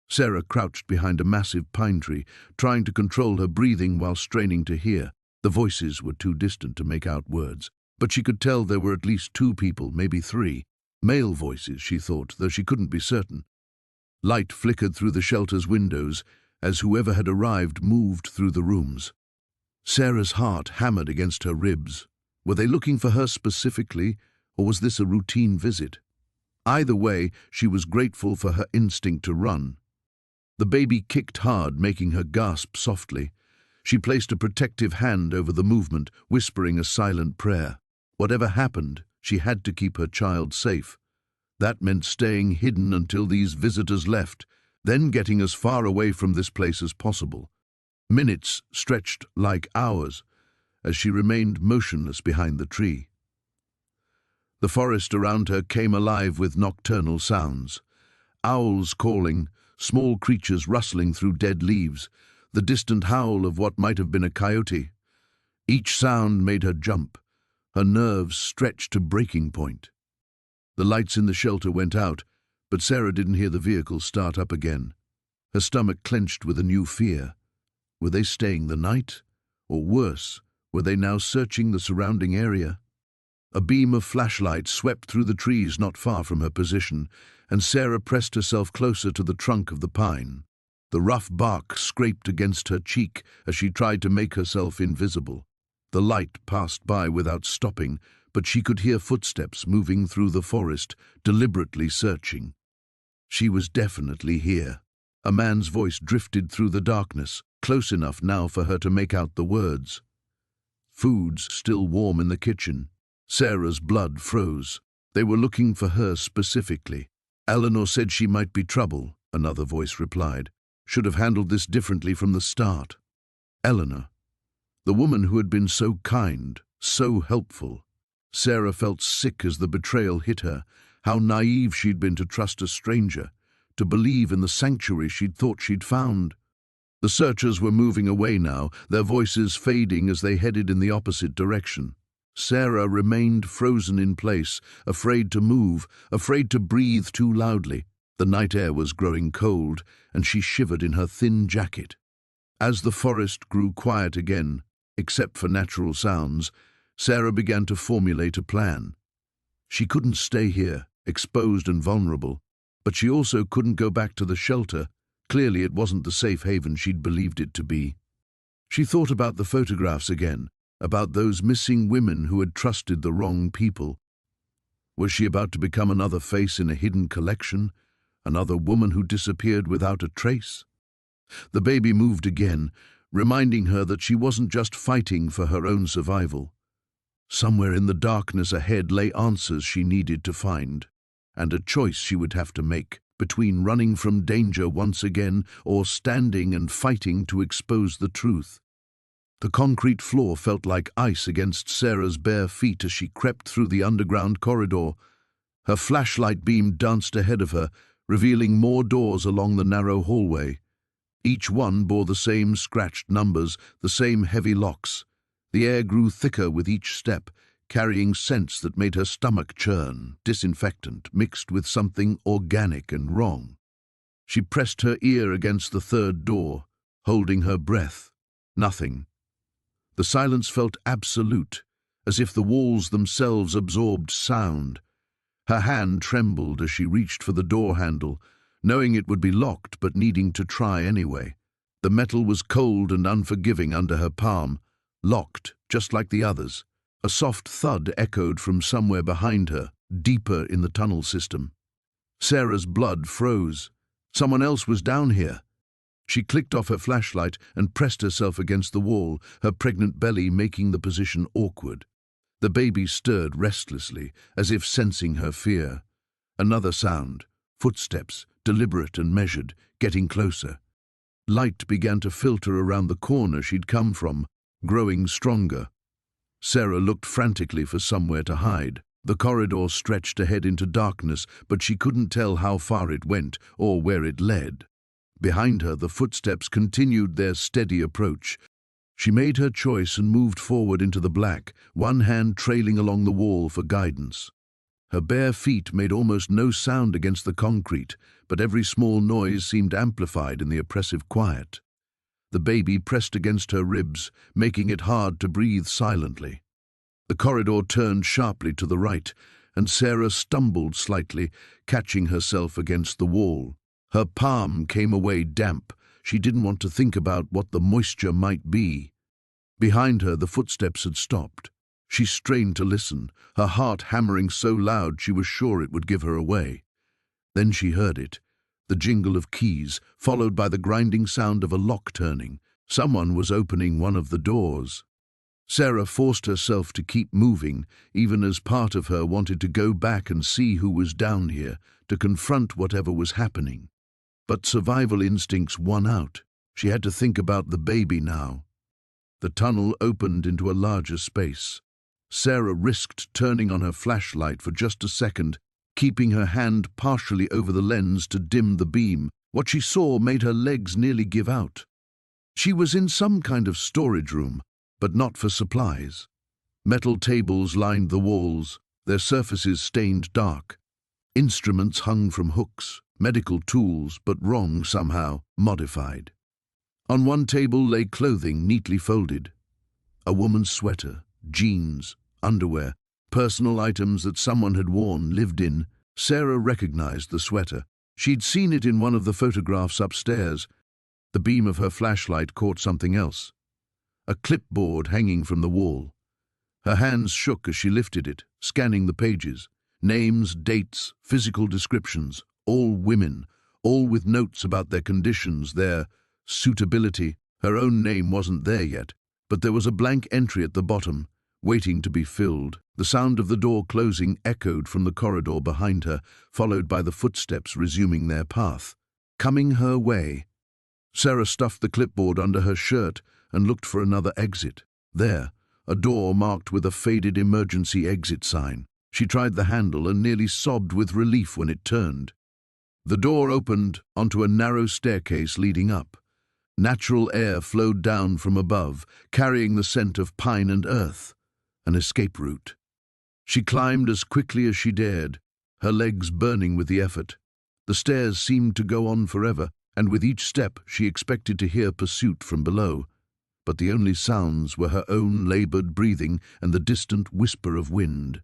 Sarah crouched behind a massive pine tree, trying to control her breathing while straining to hear. The voices were too distant to make out words, but she could tell there were at least 2 people, maybe 3. Male voices, she thought, though she couldn't be certain. Light flickered through the shelter's windows as whoever had arrived moved through the rooms. Sarah's heart hammered against her ribs. Were they looking for her specifically, or was this a routine visit? Either way, she was grateful for her instinct to run. The baby kicked hard, making her gasp softly. She placed a protective hand over the movement, whispering a silent prayer. Whatever happened, she had to keep her child safe. That meant staying hidden until these visitors left, then getting as far away from this place as possible. Minutes stretched like hours as she remained motionless behind the tree. The forest around her came alive with nocturnal sounds. Owls calling, small creatures rustling through dead leaves, the distant howl of what might have been a coyote. Each sound made her jump, her nerves stretched to breaking point. The lights in the shelter went out, but Sarah didn't hear the vehicle start up again. Her stomach clenched with a new fear. Were they staying the night? Or worse, were they now searching the surrounding area? A beam of flashlight swept through the trees not far from her position, and Sarah pressed herself closer to the trunk of the pine. The rough bark scraped against her cheek as she tried to make herself invisible. The light passed by without stopping, but she could hear footsteps moving through the forest, deliberately searching. She was definitely here. A man's voice drifted through the darkness, close enough now for her to make out the words. Food's still warm in the kitchen. Sarah's blood froze. They were looking for her specifically. Eleanor said she might be trouble, another voice replied. Should have handled this differently from the start. Eleanor, the woman who had been so kind, so helpful. Sarah felt sick as the betrayal hit her. How naive she'd been to trust a stranger, to believe in the sanctuary she'd thought she'd found. The searchers were moving away now, their voices fading as they headed in the opposite direction. Sarah remained frozen in place, afraid to move, afraid to breathe too loudly. The night air was growing cold, and she shivered in her thin jacket. As the forest grew quiet again, except for natural sounds, Sarah began to formulate a plan. She couldn't stay here, exposed and vulnerable, but she also couldn't go back to the shelter. Clearly it wasn't the safe haven she'd believed it to be. She thought about the photographs again, about those missing women who had trusted the wrong people. Was she about to become another face in a hidden collection? Another woman who disappeared without a trace? The baby moved again, reminding her that she wasn't just fighting for her own survival. Somewhere in the darkness ahead lay answers she needed to find, and a choice she would have to make between running from danger once again or standing and fighting to expose the truth. The concrete floor felt like ice against Sarah's bare feet as she crept through the underground corridor. Her flashlight beam danced ahead of her, revealing more doors along the narrow hallway. Each one bore the same scratched numbers, the same heavy locks. The air grew thicker with each step, carrying scents that made her stomach churn, disinfectant mixed with something organic and wrong. She pressed her ear against the third door, holding her breath. Nothing. The silence felt absolute, as if the walls themselves absorbed sound. Her hand trembled as she reached for the door handle, knowing it would be locked but needing to try anyway. The metal was cold and unforgiving under her palm, locked just like the others. A soft thud echoed from somewhere behind her, deeper in the tunnel system. Sarah's blood froze. Someone else was down here. She clicked off her flashlight and pressed herself against the wall, her pregnant belly making the position awkward. The baby stirred restlessly, as if sensing her fear. Another sound, footsteps, deliberate and measured, getting closer. Light began to filter around the corner she'd come from, growing stronger. Sarah looked frantically for somewhere to hide. The corridor stretched ahead into darkness, but she couldn't tell how far it went or where it led. Behind her, the footsteps continued their steady approach. She made her choice and moved forward into the black, one hand trailing along the wall for guidance. Her bare feet made almost no sound against the concrete, but every small noise seemed amplified in the oppressive quiet. The baby pressed against her ribs, making it hard to breathe silently. The corridor turned sharply to the right, and Sarah stumbled slightly, catching herself against the wall. Her palm came away damp. She didn't want to think about what the moisture might be. Behind her, the footsteps had stopped. She strained to listen, her heart hammering so loud she was sure it would give her away. Then she heard it, the jingle of keys, followed by the grinding sound of a lock turning. Someone was opening one of the doors. Sarah forced herself to keep moving, even as part of her wanted to go back and see who was down here, to confront whatever was happening. But survival instincts won out. She had to think about the baby now. The tunnel opened into a larger space. Sarah risked turning on her flashlight for just a second, keeping her hand partially over the lens to dim the beam. What she saw made her legs nearly give out. She was in some kind of storage room, but not for supplies. Metal tables lined the walls, their surfaces stained dark. Instruments hung from hooks, medical tools, but wrong somehow, modified. On one table lay clothing neatly folded. A woman's sweater, jeans, underwear, personal items that someone had worn, lived in. Sarah recognized the sweater. She'd seen it in one of the photographs upstairs. The beam of her flashlight caught something else. A clipboard hanging from the wall. Her hands shook as she lifted it, scanning the pages. Names, dates, physical descriptions, all women, all with notes about their conditions, their suitability. Her own name wasn't there yet, but there was a blank entry at the bottom, waiting to be filled. The sound of the door closing echoed from the corridor behind her, followed by the footsteps resuming their path. Coming her way. Sarah stuffed the clipboard under her shirt and looked for another exit. There, a door marked with a faded emergency exit sign. She tried the handle and nearly sobbed with relief when it turned. The door opened onto a narrow staircase leading up. Natural air flowed down from above, carrying the scent of pine and earth. An escape route. She climbed as quickly as she dared, her legs burning with the effort. The stairs seemed to go on forever, and with each step she expected to hear pursuit from below. But the only sounds were her own labored breathing and the distant whisper of wind.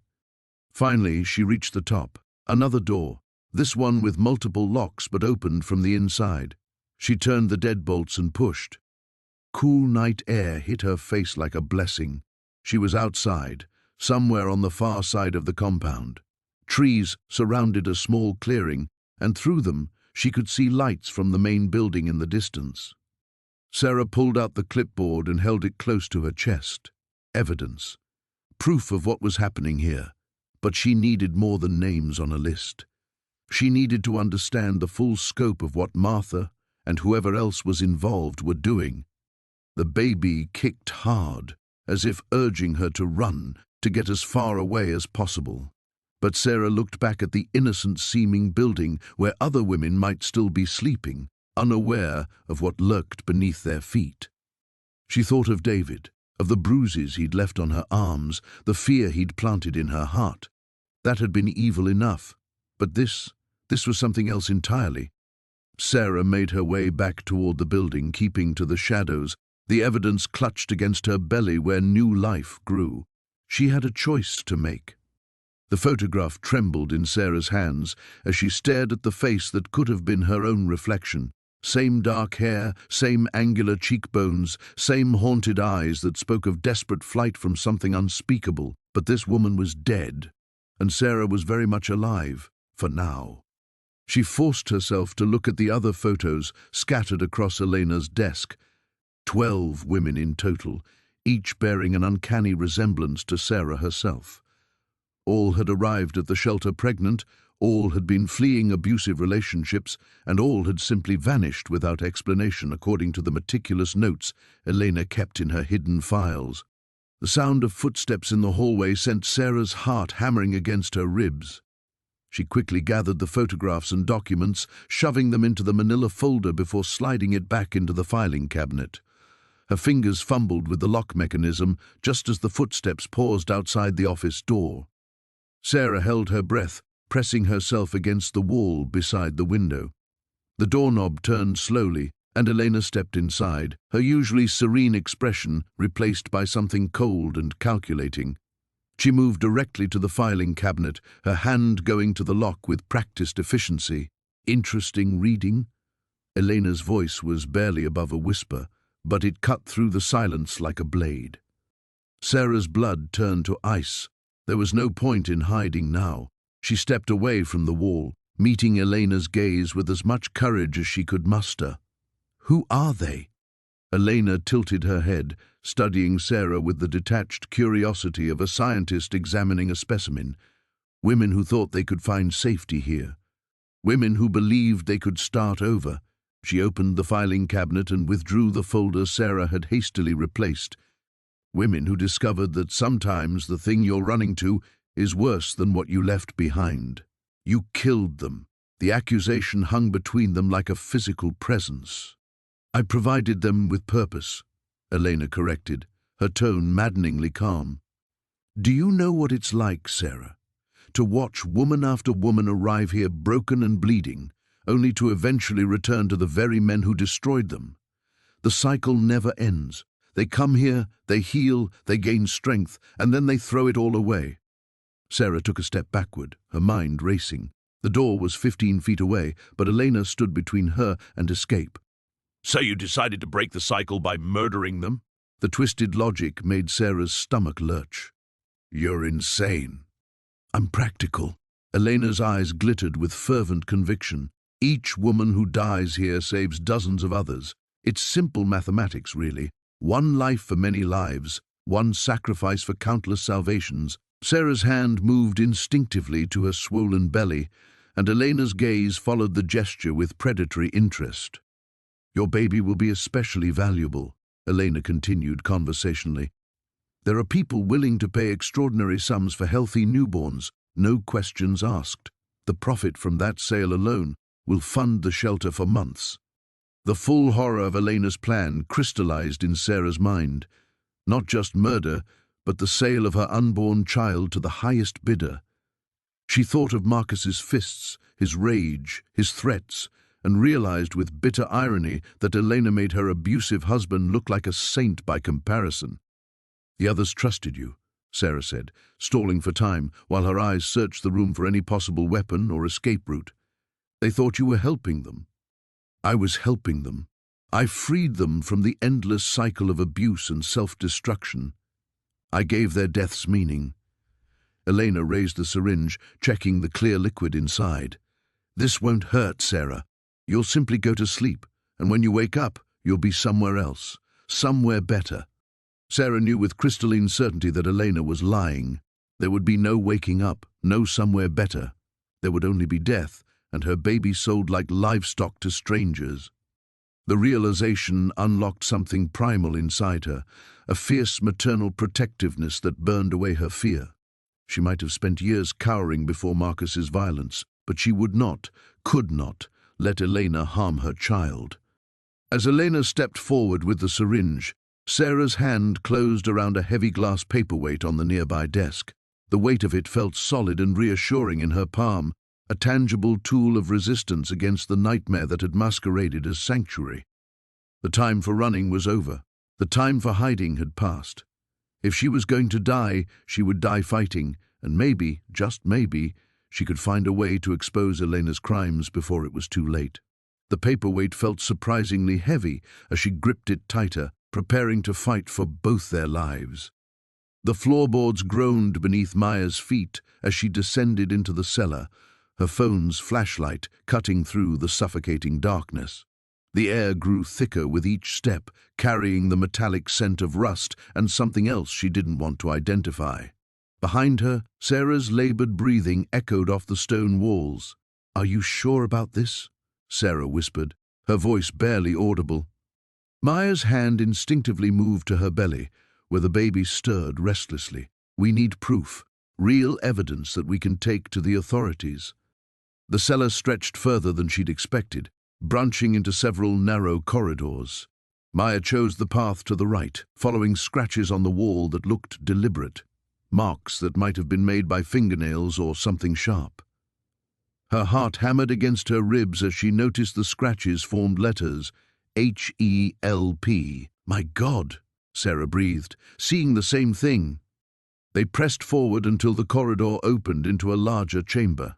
Finally, she reached the top. Another door, this one with multiple locks but opened from the inside. She turned the deadbolts and pushed. Cool night air hit her face like a blessing. She was outside, somewhere on the far side of the compound. Trees surrounded a small clearing, and through them she could see lights from the main building in the distance. Sarah pulled out the clipboard and held it close to her chest. Evidence. Proof of what was happening here. But she needed more than names on a list. She needed to understand the full scope of what Martha and whoever else was involved were doing. The baby kicked hard, as if urging her to run, to get as far away as possible. But Sarah looked back at the innocent-seeming building where other women might still be sleeping, unaware of what lurked beneath their feet. She thought of David, of the bruises he'd left on her arms, the fear he'd planted in her heart. That had been evil enough, but this was something else entirely. Sarah made her way back toward the building, keeping to the shadows, The evidence clutched against her belly where new life grew. She had a choice to make. The photograph trembled in Sarah's hands as she stared at the face that could have been her own reflection. Same dark hair, same angular cheekbones, same haunted eyes that spoke of desperate flight from something unspeakable. But this woman was dead, and Sarah was very much alive, for now. She forced herself to look at the other photos scattered across Elena's desk. 12 women in total, each bearing an uncanny resemblance to Sarah herself. All had arrived at the shelter pregnant, all had been fleeing abusive relationships, and all had simply vanished without explanation according to the meticulous notes Elena kept in her hidden files. The sound of footsteps in the hallway sent Sarah's heart hammering against her ribs. She quickly gathered the photographs and documents, shoving them into the manila folder before sliding it back into the filing cabinet. Her fingers fumbled with the lock mechanism just as the footsteps paused outside the office door. Sarah held her breath, pressing herself against the wall beside the window. The doorknob turned slowly, and Elena stepped inside, her usually serene expression replaced by something cold and calculating. She moved directly to the filing cabinet, her hand going to the lock with practiced efficiency. Interesting reading? Elena's voice was barely above a whisper, but it cut through the silence like a blade. Sarah's blood turned to ice. There was no point in hiding now. She stepped away from the wall, meeting Elena's gaze with as much courage as she could muster. Who are they? Elena tilted her head, studying Sarah with the detached curiosity of a scientist examining a specimen. Women who thought they could find safety here. Women who believed they could start over. She opened the filing cabinet and withdrew the folder Sarah had hastily replaced. Women who discovered that sometimes the thing you're running to is worse than what you left behind. You killed them. The accusation hung between them like a physical presence. I provided them with purpose, Elena corrected, her tone maddeningly calm. Do you know what it's like, Sarah, to watch woman after woman arrive here broken and bleeding, only to eventually return to the very men who destroyed them? The cycle never ends. They come here, they heal, they gain strength, and then they throw it all away. Sarah took a step backward, her mind racing. The door was 15 feet away, but Elena stood between her and escape. So you decided to break the cycle by murdering them? The twisted logic made Sarah's stomach lurch. You're insane. I'm practical. Elena's eyes glittered with fervent conviction. Each woman who dies here saves dozens of others. It's simple mathematics, really. One life for many lives, one sacrifice for countless salvations. Sarah's hand moved instinctively to her swollen belly, and Elena's gaze followed the gesture with predatory interest. Your baby will be especially valuable, Elena continued conversationally. There are people willing to pay extraordinary sums for healthy newborns, no questions asked. The profit from that sale alone will fund the shelter for months. The full horror of Elena's plan crystallized in Sarah's mind. Not just murder, but the sale of her unborn child to the highest bidder. She thought of Marcus's fists, his rage, his threats, and realized with bitter irony that Elena made her abusive husband look like a saint by comparison. The others trusted you, Sarah said, stalling for time while her eyes searched the room for any possible weapon or escape route. They thought you were helping them. I was helping them. I freed them from the endless cycle of abuse and self-destruction. I gave their deaths meaning. Elena raised the syringe, checking the clear liquid inside. This won't hurt, Sarah. You'll simply go to sleep, and when you wake up, you'll be somewhere else, somewhere better. Sarah knew with crystalline certainty that Elena was lying. There would be no waking up, no somewhere better. There would only be death, and her baby sold like livestock to strangers. The realization unlocked something primal inside her, a fierce maternal protectiveness that burned away her fear. She might have spent years cowering before Marcus's violence, but she would not, could not, let Elena harm her child. As Elena stepped forward with the syringe, Sarah's hand closed around a heavy glass paperweight on the nearby desk. The weight of it felt solid and reassuring in her palm, a tangible tool of resistance against the nightmare that had masqueraded as sanctuary. The time for running was over. The time for hiding had passed. If she was going to die, she would die fighting, and maybe, just maybe, she could find a way to expose Elena's crimes before it was too late. The paperweight felt surprisingly heavy as she gripped it tighter, preparing to fight for both their lives. The floorboards groaned beneath Maya's feet as she descended into the cellar, her phone's flashlight cutting through the suffocating darkness. The air grew thicker with each step, carrying the metallic scent of rust and something else she didn't want to identify. Behind her, Sarah's labored breathing echoed off the stone walls. "Are you sure about this?" Sarah whispered, her voice barely audible. Maya's hand instinctively moved to her belly, where the baby stirred restlessly. "We need proof, real evidence that we can take to the authorities." The cellar stretched further than she'd expected, branching into several narrow corridors. Maya chose the path to the right, following scratches on the wall that looked deliberate, marks that might have been made by fingernails or something sharp. Her heart hammered against her ribs as she noticed the scratches formed letters, H-E-L-P. "My God," Sarah breathed, seeing the same thing. They pressed forward until the corridor opened into a larger chamber.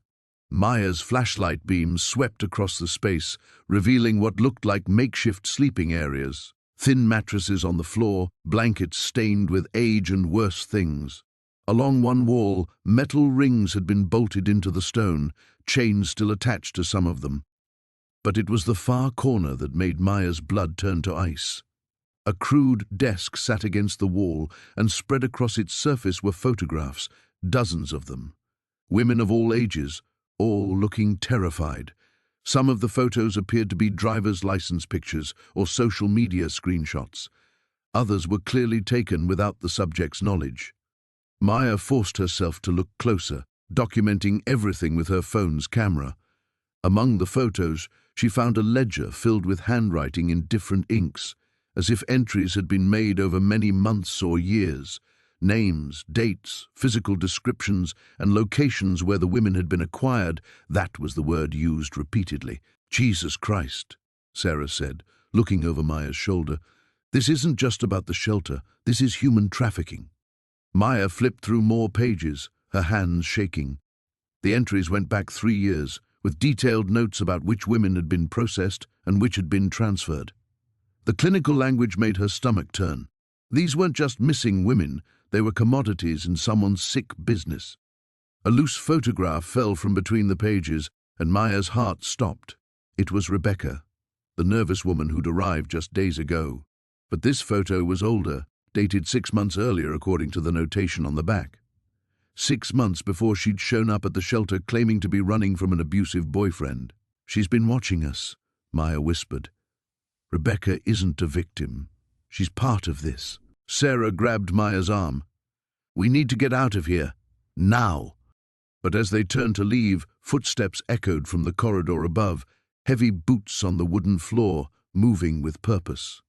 Maya's flashlight beams swept across the space, revealing what looked like makeshift sleeping areas. Thin mattresses on the floor, blankets stained with age and worse things. Along one wall, metal rings had been bolted into the stone, chains still attached to some of them. But it was the far corner that made Maya's blood turn to ice. A crude desk sat against the wall, and spread across its surface were photographs, dozens of them. Women of all ages, all looking terrified. Some of the photos appeared to be driver's license pictures or social media screenshots. Others were clearly taken without the subject's knowledge. Maya forced herself to look closer, documenting everything with her phone's camera. Among the photos, she found a ledger filled with handwriting in different inks, as if entries had been made over many months or years. Names, dates, physical descriptions, and locations where the women had been acquired, that was the word used repeatedly. "Jesus Christ," Sarah said, looking over Maya's shoulder. "This isn't just about the shelter, this is human trafficking." Maya flipped through more pages, her hands shaking. The entries went back 3 years, with detailed notes about which women had been processed and which had been transferred. The clinical language made her stomach turn. These weren't just missing women, they were commodities in someone's sick business. A loose photograph fell from between the pages, and Maya's heart stopped. It was Rebecca, the nervous woman who'd arrived just days ago. But this photo was older, dated 6 months earlier according to the notation on the back. 6 months before she'd shown up at the shelter claiming to be running from an abusive boyfriend. "She's been watching us," Maya whispered. "Rebecca isn't a victim. She's part of this." Sarah grabbed Maya's arm. "We need to get out of here. Now." But as they turned to leave, footsteps echoed from the corridor above, heavy boots on the wooden floor, moving with purpose.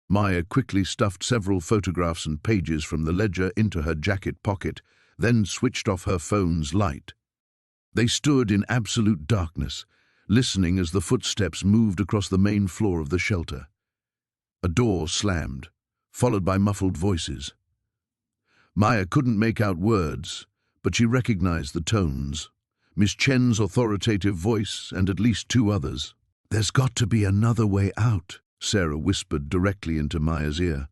Maya quickly stuffed several photographs and pages from the ledger into her jacket pocket, then switched off her phone's light. They stood in absolute darkness, listening as the footsteps moved across the main floor of the shelter. A door slammed, followed by muffled voices. Maya couldn't make out words, but she recognized the tones. Miss Chen's authoritative voice and at least 2 others. "There's got to be another way out," Sarah whispered directly into Maya's ear.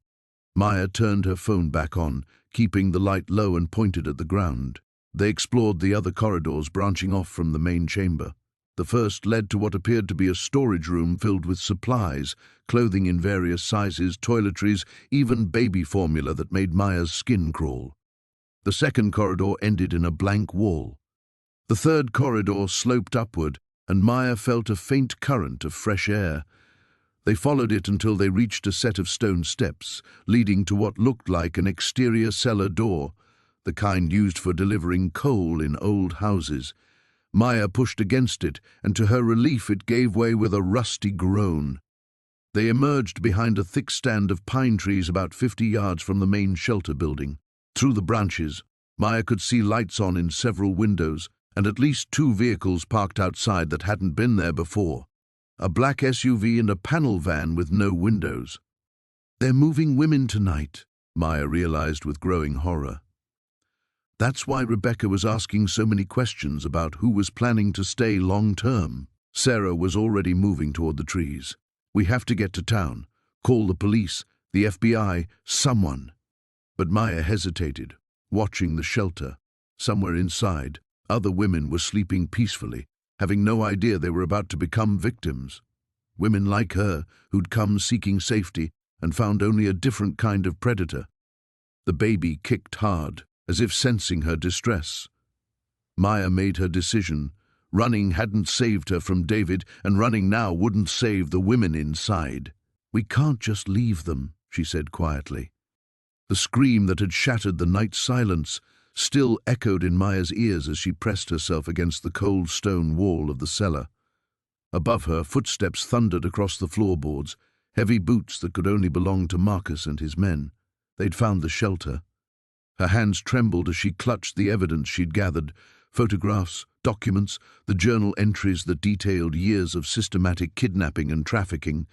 Maya turned her phone back on, keeping the light low and pointed at the ground. They explored the other corridors branching off from the main chamber. The first led to what appeared to be a storage room filled with supplies, clothing in various sizes, toiletries, even baby formula that made Maya's skin crawl. The second corridor ended in a blank wall. The third corridor sloped upward, and Maya felt a faint current of fresh air. They followed it until they reached a set of stone steps, leading to what looked like an exterior cellar door, the kind used for delivering coal in old houses. Maya pushed against it, and to her relief it gave way with a rusty groan. They emerged behind a thick stand of pine trees about 50 yards from the main shelter building. Through the branches, Maya could see lights on in several windows, and at least 2 vehicles parked outside that hadn't been there before. A black SUV and a panel van with no windows. They're moving women tonight, Maya realized with growing horror. That's why Rebecca was asking so many questions about who was planning to stay long-term. Sarah was already moving toward the trees. We have to get to town. Call the police, the FBI, someone. But Maya hesitated, watching the shelter. Somewhere inside, other women were sleeping peacefully, having no idea they were about to become victims. Women like her, who'd come seeking safety and found only a different kind of predator. The baby kicked hard, as if sensing her distress. Maya made her decision. Running hadn't saved her from David, and running now wouldn't save the women inside. We can't just leave them, she said quietly. The scream that had shattered the night silence still echoed in Maya's ears as she pressed herself against the cold stone wall of the cellar. Above her, footsteps thundered across the floorboards, heavy boots that could only belong to Marcus and his men. They'd found the shelter. Her hands trembled as she clutched the evidence she'd gathered, photographs, documents, the journal entries that detailed years of systematic kidnapping and trafficking.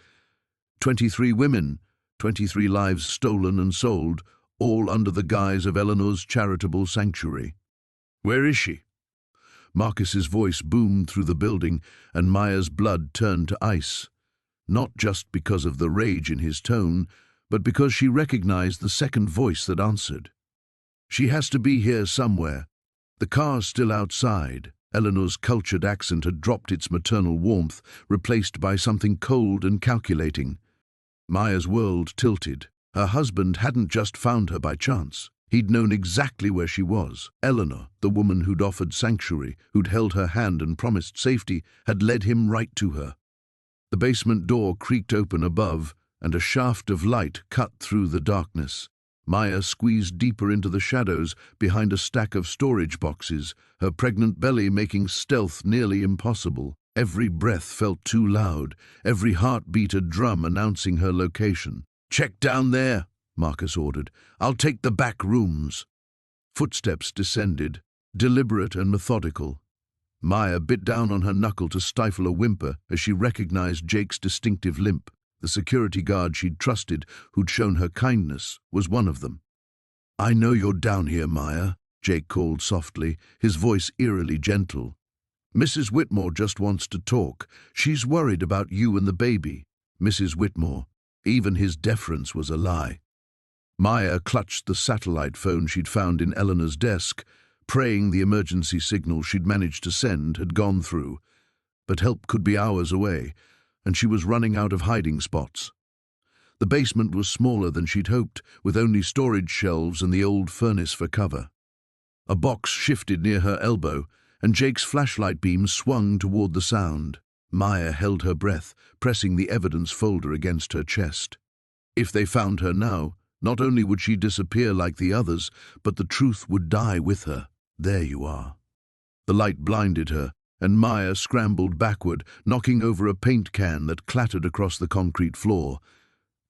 23 women, 23 lives stolen and sold, all under the guise of Eleanor's charitable sanctuary. Where is she? Marcus's voice boomed through the building, and Maya's blood turned to ice. Not just because of the rage in his tone, but because she recognized the second voice that answered. She has to be here somewhere. The car's still outside. Eleanor's cultured accent had dropped its maternal warmth, replaced by something cold and calculating. Maya's world tilted. Her husband hadn't just found her by chance. He'd known exactly where she was. Eleanor, the woman who'd offered sanctuary, who'd held her hand and promised safety, had led him right to her. The basement door creaked open above, and a shaft of light cut through the darkness. Maya squeezed deeper into the shadows behind a stack of storage boxes, her pregnant belly making stealth nearly impossible. Every breath felt too loud, every heartbeat a drum announcing her location. "Check down there," Marcus ordered. "I'll take the back rooms." Footsteps descended, deliberate and methodical. Maya bit down on her knuckle to stifle a whimper as she recognized Jake's distinctive limp. The security guard she'd trusted, who'd shown her kindness, was one of them. "I know you're down here, Maya," Jake called softly, his voice eerily gentle. "Mrs. Whitmore just wants to talk. She's worried about you and the baby." Mrs. Whitmore. Even his deference was a lie. Maya clutched the satellite phone she'd found in Eleanor's desk, praying the emergency signal she'd managed to send had gone through. But help could be hours away, and she was running out of hiding spots. The basement was smaller than she'd hoped, with only storage shelves and the old furnace for cover. A box shifted near her elbow, and Jake's flashlight beam swung toward the sound. Maya held her breath, pressing the evidence folder against her chest. If they found her now, not only would she disappear like the others, but the truth would die with her. There you are. The light blinded her, and Maya scrambled backward, knocking over a paint can that clattered across the concrete floor.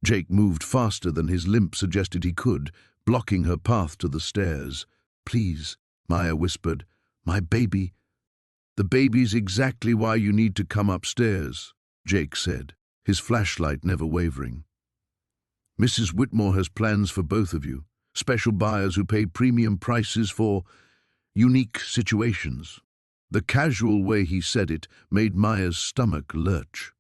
Jake moved faster than his limp suggested he could, blocking her path to the stairs. "Please," Maya whispered, "my baby." "The baby's exactly why you need to come upstairs," Jake said, his flashlight never wavering. "Mrs. Whitmore has plans for both of you, special buyers who pay premium prices for unique situations." The casual way he said it made Maya's stomach lurch.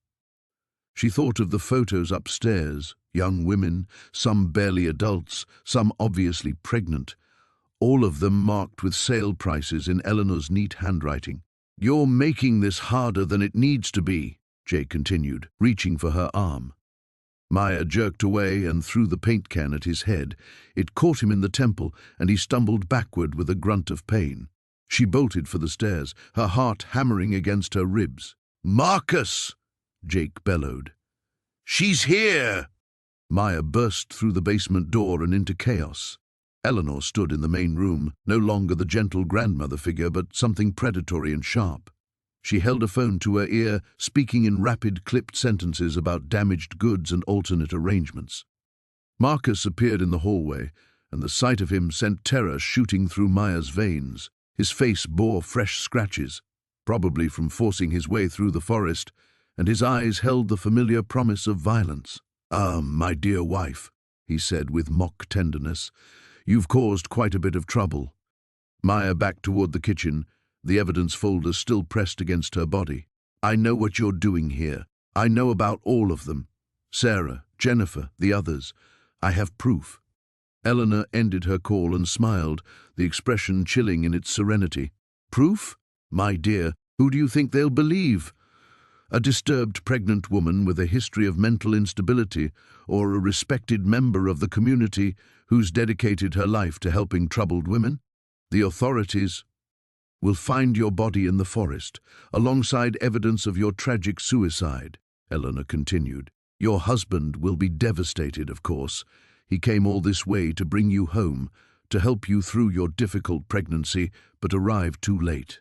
She thought of the photos upstairs, young women, some barely adults, some obviously pregnant, all of them marked with sale prices in Eleanor's neat handwriting. "You're making this harder than it needs to be," Jake continued, reaching for her arm. Maya jerked away and threw the paint can at his head. It caught him in the temple, and he stumbled backward with a grunt of pain. She bolted for the stairs, her heart hammering against her ribs. "Marcus!" Jake bellowed. "She's here!" Maya burst through the basement door and into chaos. Eleanor stood in the main room, no longer the gentle grandmother figure, but something predatory and sharp. She held a phone to her ear, speaking in rapid, clipped sentences about damaged goods and alternate arrangements. Marcus appeared in the hallway, and the sight of him sent terror shooting through Maya's veins. His face bore fresh scratches, probably from forcing his way through the forest, and his eyes held the familiar promise of violence. "Ah, my dear wife," he said with mock tenderness, "you've caused quite a bit of trouble." Maya backed toward the kitchen, the evidence folder still pressed against her body. "I know what you're doing here. I know about all of them. Sarah, Jennifer, the others. I have proof." Eleanor ended her call and smiled, the expression chilling in its serenity. "Proof? My dear, who do you think they'll believe? A disturbed pregnant woman with a history of mental instability, or a respected member of the community who's dedicated her life to helping troubled women? The authorities will find your body in the forest, alongside evidence of your tragic suicide," Eleanor continued. "Your husband will be devastated, of course. He came all this way to bring you home, to help you through your difficult pregnancy, but arrived too late."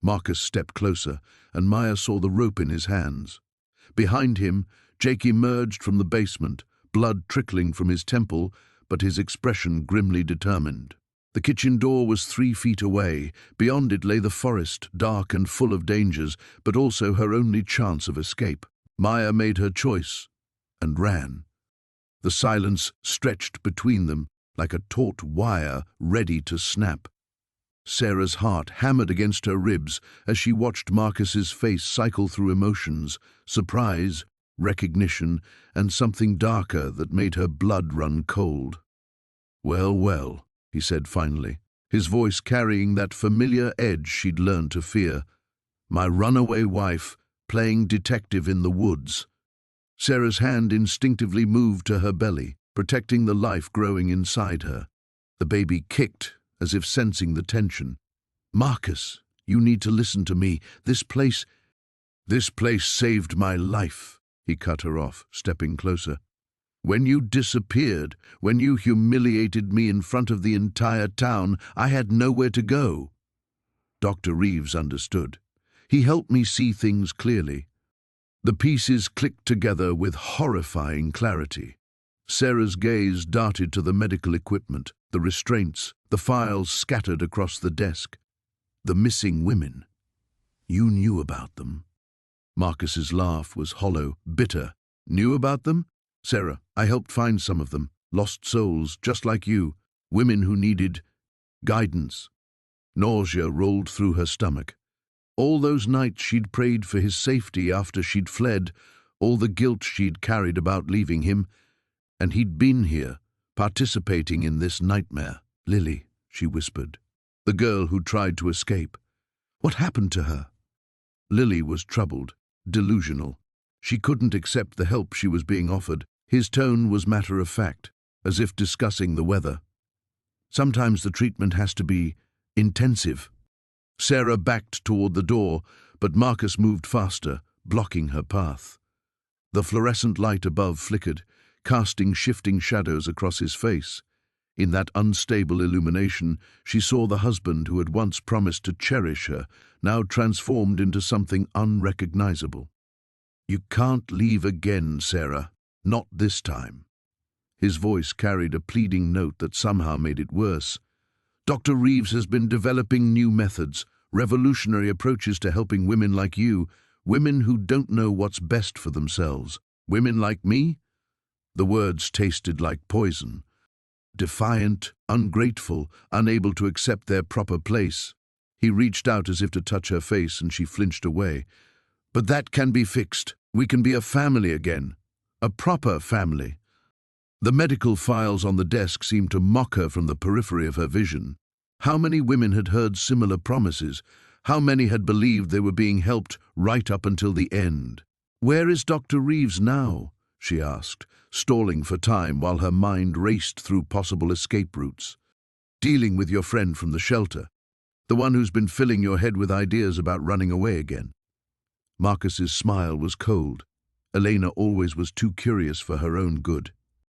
Marcus stepped closer, and Maya saw the rope in his hands. Behind him, Jake emerged from the basement, blood trickling from his temple, but his expression grimly determined. The kitchen door was 3 feet away. Beyond it lay the forest, dark and full of dangers, but also her only chance of escape. Maya made her choice and ran. The silence stretched between them like a taut wire ready to snap. Sarah's heart hammered against her ribs as she watched Marcus's face cycle through emotions, surprise, recognition, and something darker that made her blood run cold. "Well, well," he said finally, his voice carrying that familiar edge she'd learned to fear. "My runaway wife, playing detective in the woods." Sarah's hand instinctively moved to her belly, protecting the life growing inside her. The baby kicked, as if sensing the tension. "Marcus, you need to listen to me. This place saved my life," he cut her off, stepping closer. "When you disappeared, when you humiliated me in front of the entire town, I had nowhere to go." Dr. Reeves understood. He helped me see things clearly. The pieces clicked together with horrifying clarity. Sarah's gaze darted to the medical equipment, the restraints, the files scattered across the desk. The missing women. "You knew about them." Marcus's laugh was hollow, bitter. "Knew about them? Sarah, I helped find some of them. Lost souls, just like you. Women who needed guidance." Nausea rolled through her stomach. All those nights she'd prayed for his safety after she'd fled, all the guilt she'd carried about leaving him, and he'd been here, participating in this nightmare. "Lily," she whispered, "the girl who tried to escape. What happened to her?" Lily was troubled, delusional. She couldn't accept the help she was being offered. His tone was matter-of-fact, as if discussing the weather. "Sometimes the treatment has to be intensive." Sarah backed toward the door, but Marcus moved faster, blocking her path. The fluorescent light above flickered, casting shifting shadows across his face. In that unstable illumination, she saw the husband who had once promised to cherish her, now transformed into something unrecognizable. "You can't leave again, Sarah. Not this time." His voice carried a pleading note that somehow made it worse. "Dr. Reeves has been developing new methods, revolutionary approaches to helping women like you, women who don't know what's best for themselves. Women like me?" The words tasted like poison. Defiant, ungrateful, unable to accept their proper place. He reached out as if to touch her face, and she flinched away. "But that can be fixed. We can be a family again. A proper family." The medical files on the desk seemed to mock her from the periphery of her vision. How many women had heard similar promises? How many had believed they were being helped right up until the end? "Where is Dr. Reeves now?" she asked, stalling for time while her mind raced through possible escape routes. "Dealing with your friend from the shelter, the one who's been filling your head with ideas about running away again." Marcus's smile was cold. Elena always was too curious for her own good.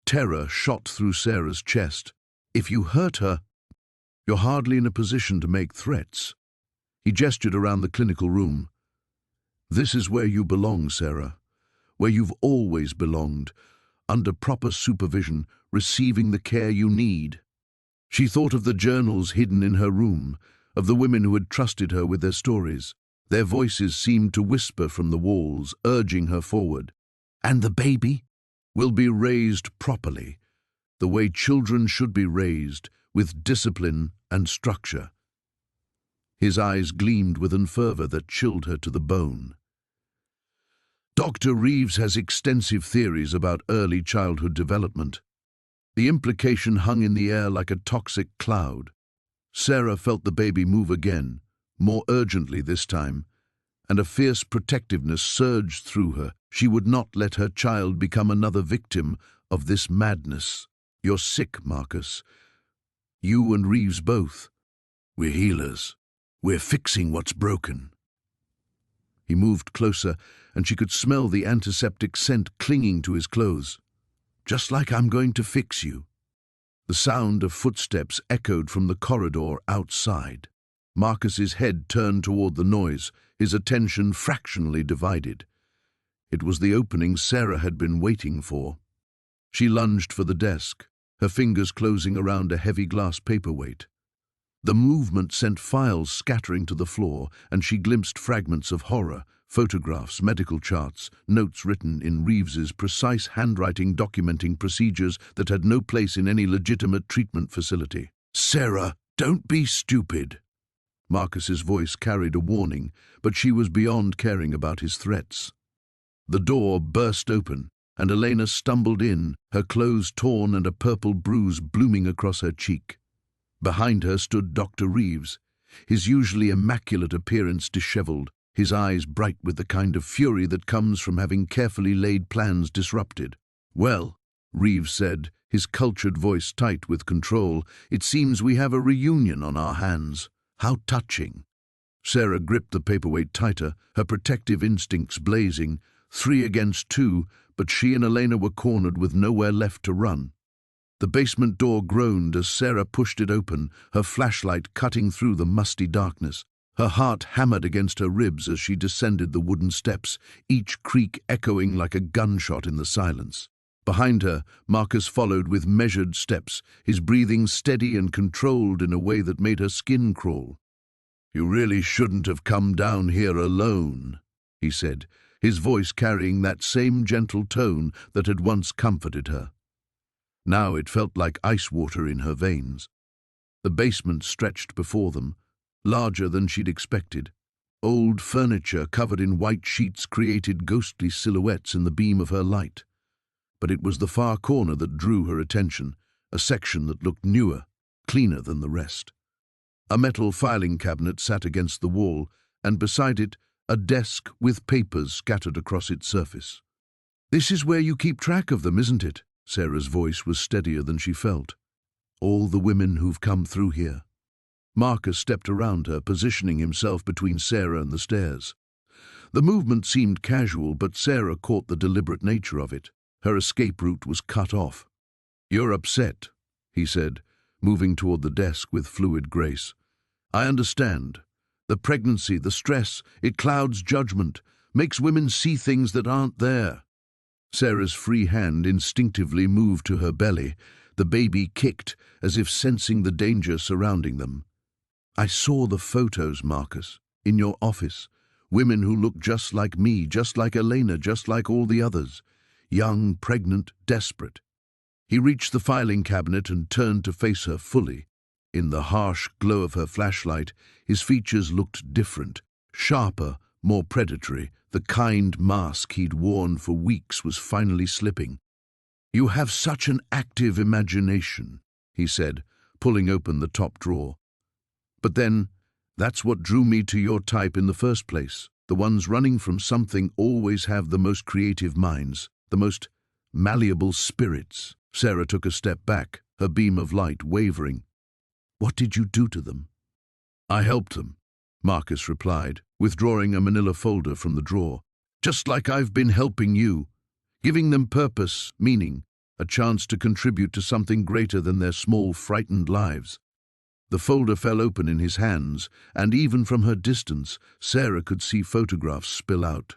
Terror shot through Sarah's chest. "If you hurt her, you're hardly in a position to make threats." He gestured around the clinical room. "This is where you belong, Sarah. Where you've always belonged, under proper supervision, receiving the care you need." She thought of the journals hidden in her room, of the women who had trusted her with their stories. Their voices seemed to whisper from the walls, urging her forward. "And the baby? will be raised properly, the way children should be raised, with discipline and structure." His eyes gleamed with an fervor that chilled her to the bone. "Dr. Reeves has extensive theories about early childhood development." The implication hung in the air like a toxic cloud. Sarah felt the baby move again, more urgently this time, and a fierce protectiveness surged through her. She would not let her child become another victim of this madness. "You're sick, Marcus. You and Reeves both. We're healers. We're fixing what's broken." He moved closer, and she could smell the antiseptic scent clinging to his clothes. "Just like I'm going to fix you." The sound of footsteps echoed from the corridor outside. Marcus's head turned toward the noise, his attention fractionally divided. It was the opening Sarah had been waiting for. She lunged for the desk, her fingers closing around a heavy glass paperweight. The movement sent files scattering to the floor, and she glimpsed fragments of horror, photographs, medical charts, notes written in Reeves's precise handwriting documenting procedures that had no place in any legitimate treatment facility. "Sarah, don't be stupid." Marcus's voice carried a warning, but she was beyond caring about his threats. The door burst open, and Elena stumbled in, her clothes torn and a purple bruise blooming across her cheek. Behind her stood Dr. Reeves, his usually immaculate appearance disheveled, his eyes bright with the kind of fury that comes from having carefully laid plans disrupted. "Well," Reeves said, his cultured voice tight with control, "it seems we have a reunion on our hands. How touching." Sarah gripped the paperweight tighter, her protective instincts blazing. 3 against 2, but she and Elena were cornered with nowhere left to run. The basement door groaned as Sarah pushed it open, her flashlight cutting through the musty darkness. Her heart hammered against her ribs as she descended the wooden steps, each creak echoing like a gunshot in the silence. Behind her, Marcus followed with measured steps, his breathing steady and controlled in a way that made her skin crawl. "You really shouldn't have come down here alone," he said, his voice carrying that same gentle tone that had once comforted her. Now it felt like ice water in her veins. The basement stretched before them, larger than she'd expected. Old furniture covered in white sheets created ghostly silhouettes in the beam of her light. But it was the far corner that drew her attention, a section that looked newer, cleaner than the rest. A metal filing cabinet sat against the wall, and beside it, a desk with papers scattered across its surface. "This is where you keep track of them, isn't it?" Sarah's voice was steadier than she felt. "All the women who've come through here." Marcus stepped around her, positioning himself between Sarah and the stairs. The movement seemed casual, but Sarah caught the deliberate nature of it. Her escape route was cut off. "You're upset," he said, moving toward the desk with fluid grace. "I understand. The pregnancy, the stress, it clouds judgment, makes women see things that aren't there." Sarah's free hand instinctively moved to her belly. The baby kicked, as if sensing the danger surrounding them. "I saw the photos, Marcus, in your office. Women who looked just like me, just like Elena, just like all the others. Young, pregnant, desperate." He reached the filing cabinet and turned to face her fully. In the harsh glow of her flashlight, his features looked different, sharper, more predatory. The kind mask he'd worn for weeks was finally slipping. "You have such an active imagination," he said, pulling open the top drawer. "But then, that's what drew me to your type in the first place. The ones running from something always have the most creative minds, the most malleable spirits." Sarah took a step back, her beam of light wavering. "What did you do to them?" "I helped them," Marcus replied, withdrawing a manila folder from the drawer. "Just like I've been helping you, giving them purpose, meaning, a chance to contribute to something greater than their small, frightened lives." The folder fell open in his hands, and even from her distance, Sarah could see photographs spill out.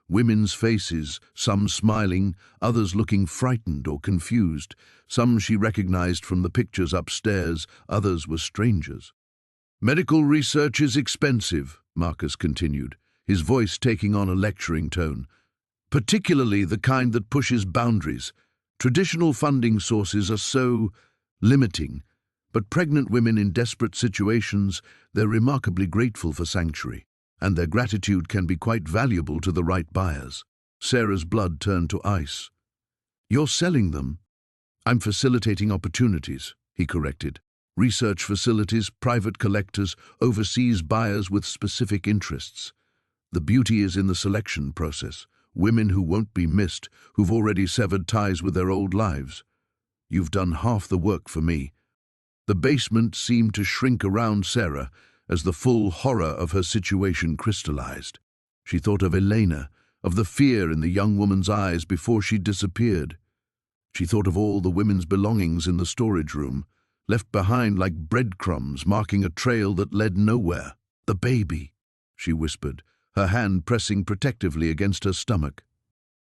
Women's faces, some smiling, others looking frightened or confused. Some she recognized from the pictures upstairs, others were strangers. "Medical research is expensive," Marcus continued, his voice taking on a lecturing tone. "Particularly the kind that pushes boundaries. Traditional funding sources are so limiting, but pregnant women in desperate situations, they're remarkably grateful for sanctuary, and their gratitude can be quite valuable to the right buyers. Sarah's blood turned to ice. You're selling them? I'm facilitating opportunities, he corrected. Research facilities, private collectors, overseas buyers with specific interests. The beauty is in the selection process. Women who won't be missed, who've already severed ties with their old lives. You've done half the work for me. The basement seemed to shrink around Sarah as the full horror of her situation crystallized. She thought of Elena, of the fear in the young woman's eyes before she disappeared. She thought of all the women's belongings in the storage room, left behind like breadcrumbs marking a trail that led nowhere. The baby, she whispered, her hand pressing protectively against her stomach.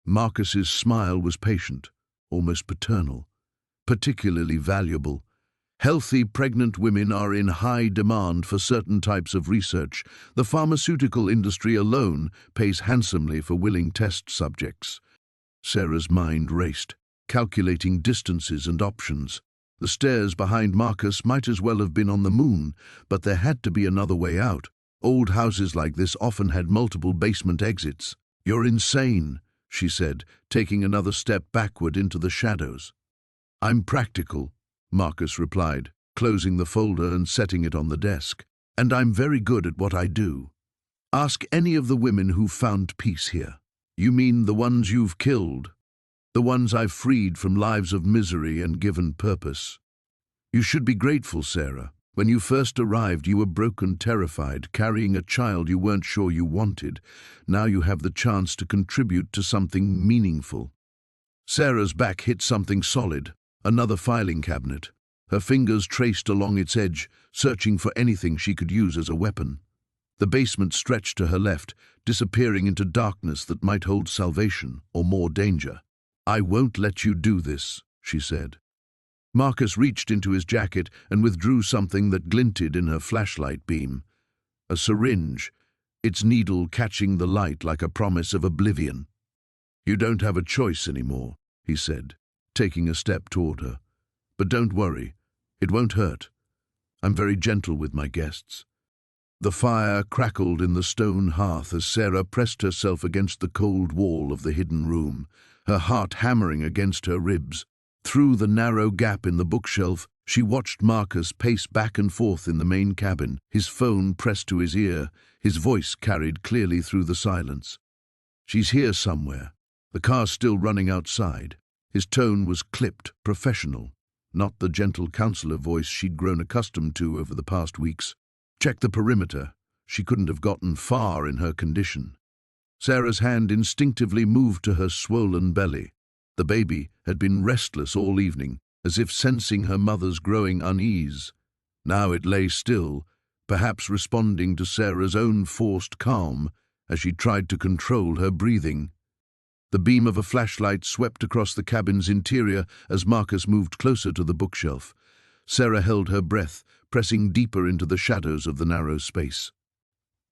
Marcus's smile was patient, almost paternal, particularly valuable. Healthy pregnant women are in high demand for certain types of research. The pharmaceutical industry alone pays handsomely for willing test subjects. Sarah's mind raced, calculating distances and options. The stairs behind Marcus might as well have been on the moon, but there had to be another way out. Old houses like this often had multiple basement exits. You're insane, she said, taking another step backward into the shadows. I'm practical, Marcus replied, closing the folder and setting it on the desk. And I'm very good at what I do. Ask any of the women who've found peace here. You mean the ones you've killed? The ones I've freed from lives of misery and given purpose. You should be grateful, Sarah. When you first arrived, you were broken, terrified, carrying a child you weren't sure you wanted. Now you have the chance to contribute to something meaningful. Sarah's back hit something solid, another filing cabinet. Her fingers traced along its edge, searching for anything she could use as a weapon. The basement stretched to her left, disappearing into darkness that might hold salvation or more danger. I won't let you do this, she said. Marcus reached into his jacket and withdrew something that glinted in her flashlight beam. A syringe, its needle catching the light like a promise of oblivion. You don't have a choice anymore, he said, taking a step toward her. But don't worry, it won't hurt. I'm very gentle with my guests. The fire crackled in the stone hearth as Sarah pressed herself against the cold wall of the hidden room, her heart hammering against her ribs. Through the narrow gap in the bookshelf, she watched Marcus pace back and forth in the main cabin, his phone pressed to his ear, his voice carried clearly through the silence. She's here somewhere. The car's still running outside. His tone was clipped, professional, not the gentle counselor voice she'd grown accustomed to over the past weeks. Check the perimeter. She couldn't have gotten far in her condition. Sarah's hand instinctively moved to her swollen belly. The baby had been restless all evening, as if sensing her mother's growing unease. Now it lay still, perhaps responding to Sarah's own forced calm as she tried to control her breathing. The beam of a flashlight swept across the cabin's interior as Marcus moved closer to the bookshelf. Sarah held her breath, pressing deeper into the shadows of the narrow space.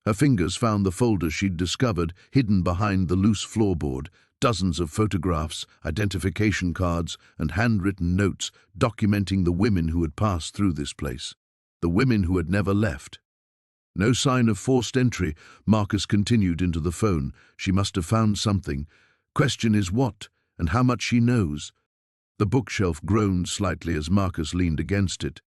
Her fingers found the folder she'd discovered hidden behind the loose floorboard, dozens of photographs, identification cards, and handwritten notes documenting the women who had passed through this place, the women who had never left. No sign of forced entry. Marcus continued into the phone. She must have found something. Question is what, and how much she knows. The bookshelf groaned slightly as Marcus leaned against it.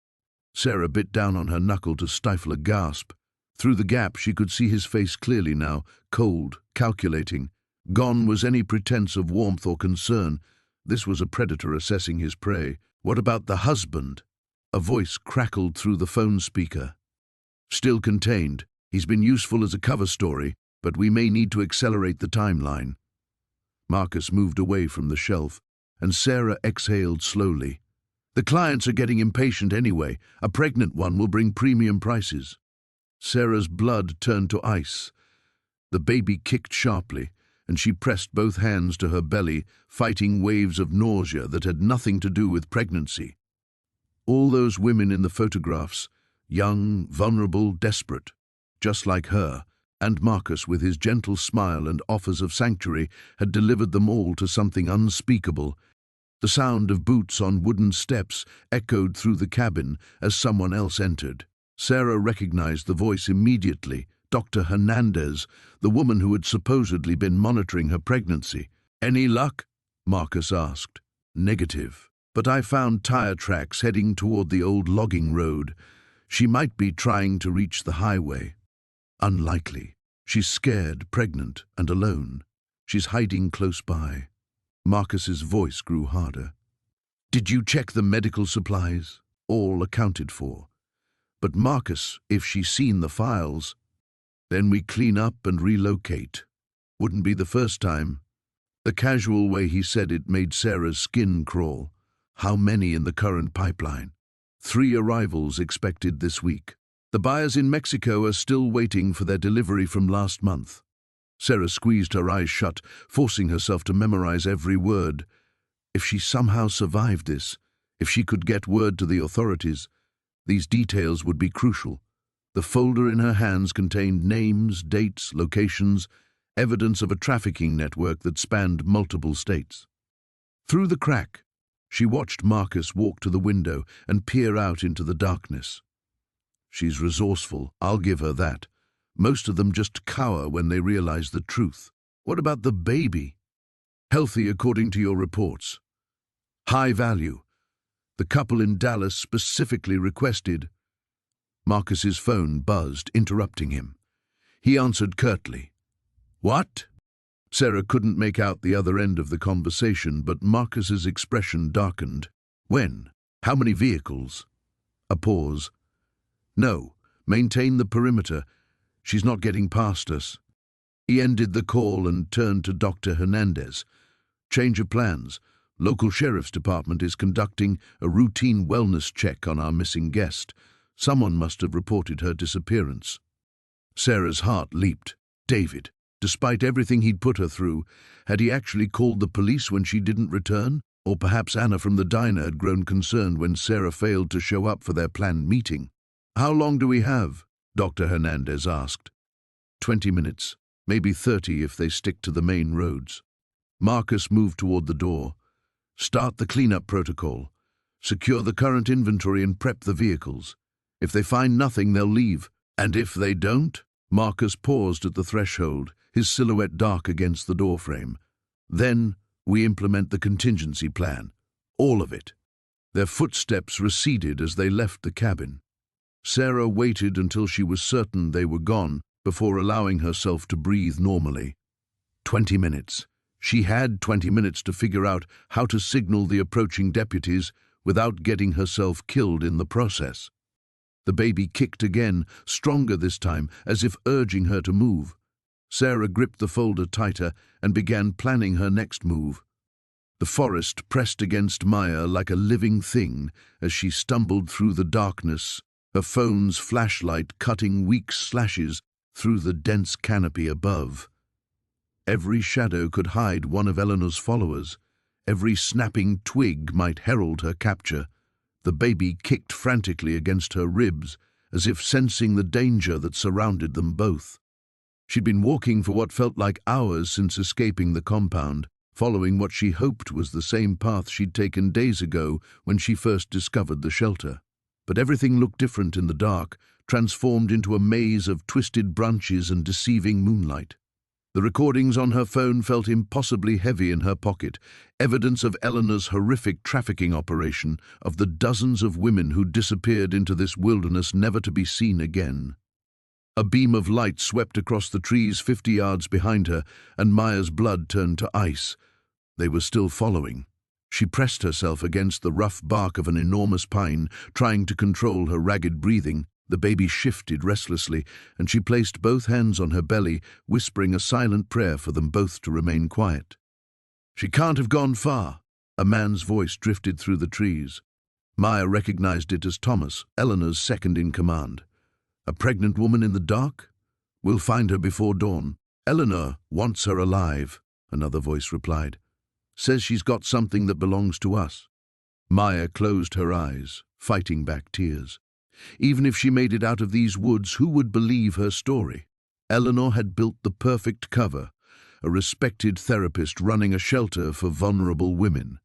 Sarah bit down on her knuckle to stifle a gasp. Through the gap she could see his face clearly now, cold, calculating. Gone was any pretense of warmth or concern. This was a predator assessing his prey. What about the husband? A voice crackled through the phone speaker. Still contained. He's been useful as a cover story, but we may need to accelerate the timeline. Marcus moved away from the shelf, and Sarah exhaled slowly. The clients are getting impatient anyway. A pregnant one will bring premium prices. Sarah's blood turned to ice. The baby kicked sharply, and she pressed both hands to her belly, fighting waves of nausea that had nothing to do with pregnancy. All those women in the photographs, young, vulnerable, desperate, just like her, and Marcus, with his gentle smile and offers of sanctuary, had delivered them all to something unspeakable. The sound of boots on wooden steps echoed through the cabin as someone else entered. Sarah recognized the voice immediately, Dr. Hernandez, the woman who had supposedly been monitoring her pregnancy. "Any luck?" Marcus asked. "Negative. But I found tire tracks heading toward the old logging road. She might be trying to reach the highway." "Unlikely. She's scared, pregnant, and alone. She's hiding close by." Marcus's voice grew harder. "Did you check the medical supplies?" "All accounted for." "But Marcus, if she's seen the files..." "Then we clean up and relocate. Wouldn't be the first time." The casual way he said it made Sarah's skin crawl. "How many in the current pipeline?" 3 arrivals expected this week. The buyers in Mexico are still waiting for their delivery from last month. Sarah squeezed her eyes shut, forcing herself to memorize every word. If she somehow survived this, if she could get word to the authorities, these details would be crucial. The folder in her hands contained names, dates, locations, evidence of a trafficking network that spanned multiple states. Through the crack, she watched Marcus walk to the window and peer out into the darkness. She's resourceful, I'll give her that. Most of them just cower when they realize the truth. What about the baby? Healthy according to your reports. High value. The couple in Dallas specifically requested. Marcus's phone buzzed, interrupting him. He answered curtly. "What?" Sarah couldn't make out the other end of the conversation, but Marcus's expression darkened. "When? How many vehicles?" A pause. "No, maintain the perimeter. She's not getting past us." He ended the call and turned to Dr. Hernandez. "Change of plans. Local sheriff's department is conducting a routine wellness check on our missing guest. Someone must have reported her disappearance." Sarah's heart leaped. David, despite everything he'd put her through, had he actually called the police when she didn't return? Or perhaps Anna from the diner had grown concerned when Sarah failed to show up for their planned meeting. "How long do we have?" Dr. Hernandez asked. 20 minutes, maybe 30 if they stick to the main roads. Marcus moved toward the door. "Start the cleanup protocol. Secure the current inventory and prep the vehicles. If they find nothing, they'll leave. And if they don't?" Marcus paused at the threshold, his silhouette dark against the doorframe. "Then we implement the contingency plan. All of it." Their footsteps receded as they left the cabin. Sarah waited until she was certain they were gone before allowing herself to breathe normally. 20 minutes. She had 20 minutes to figure out how to signal the approaching deputies without getting herself killed in the process. The baby kicked again, stronger this time, as if urging her to move. Sarah gripped the folder tighter and began planning her next move. The forest pressed against Maya like a living thing as she stumbled through the darkness, her phone's flashlight cutting weak slashes through the dense canopy above. Every shadow could hide one of Eleanor's followers. Every snapping twig might herald her capture. The baby kicked frantically against her ribs, as if sensing the danger that surrounded them both. She'd been walking for what felt like hours since escaping the compound, following what she hoped was the same path she'd taken days ago when she first discovered the shelter. But everything looked different in the dark, transformed into a maze of twisted branches and deceiving moonlight. The recordings on her phone felt impossibly heavy in her pocket, evidence of Eleanor's horrific trafficking operation, of the dozens of women who disappeared into this wilderness never to be seen again. A beam of light swept across the trees 50 yards behind her, and Maya's blood turned to ice. They were still following. She pressed herself against the rough bark of an enormous pine, trying to control her ragged breathing. The baby shifted restlessly, and she placed both hands on her belly, whispering a silent prayer for them both to remain quiet. "She can't have gone far." A man's voice drifted through the trees. Maya recognized it as Thomas, Eleanor's second-in-command. "A pregnant woman in the dark? We'll find her before dawn." "Eleanor wants her alive," another voice replied. "Says she's got something that belongs to us." Maya closed her eyes, fighting back tears. Even if she made it out of these woods, who would believe her story? Eleanor had built the perfect cover, a respected therapist running a shelter for vulnerable women.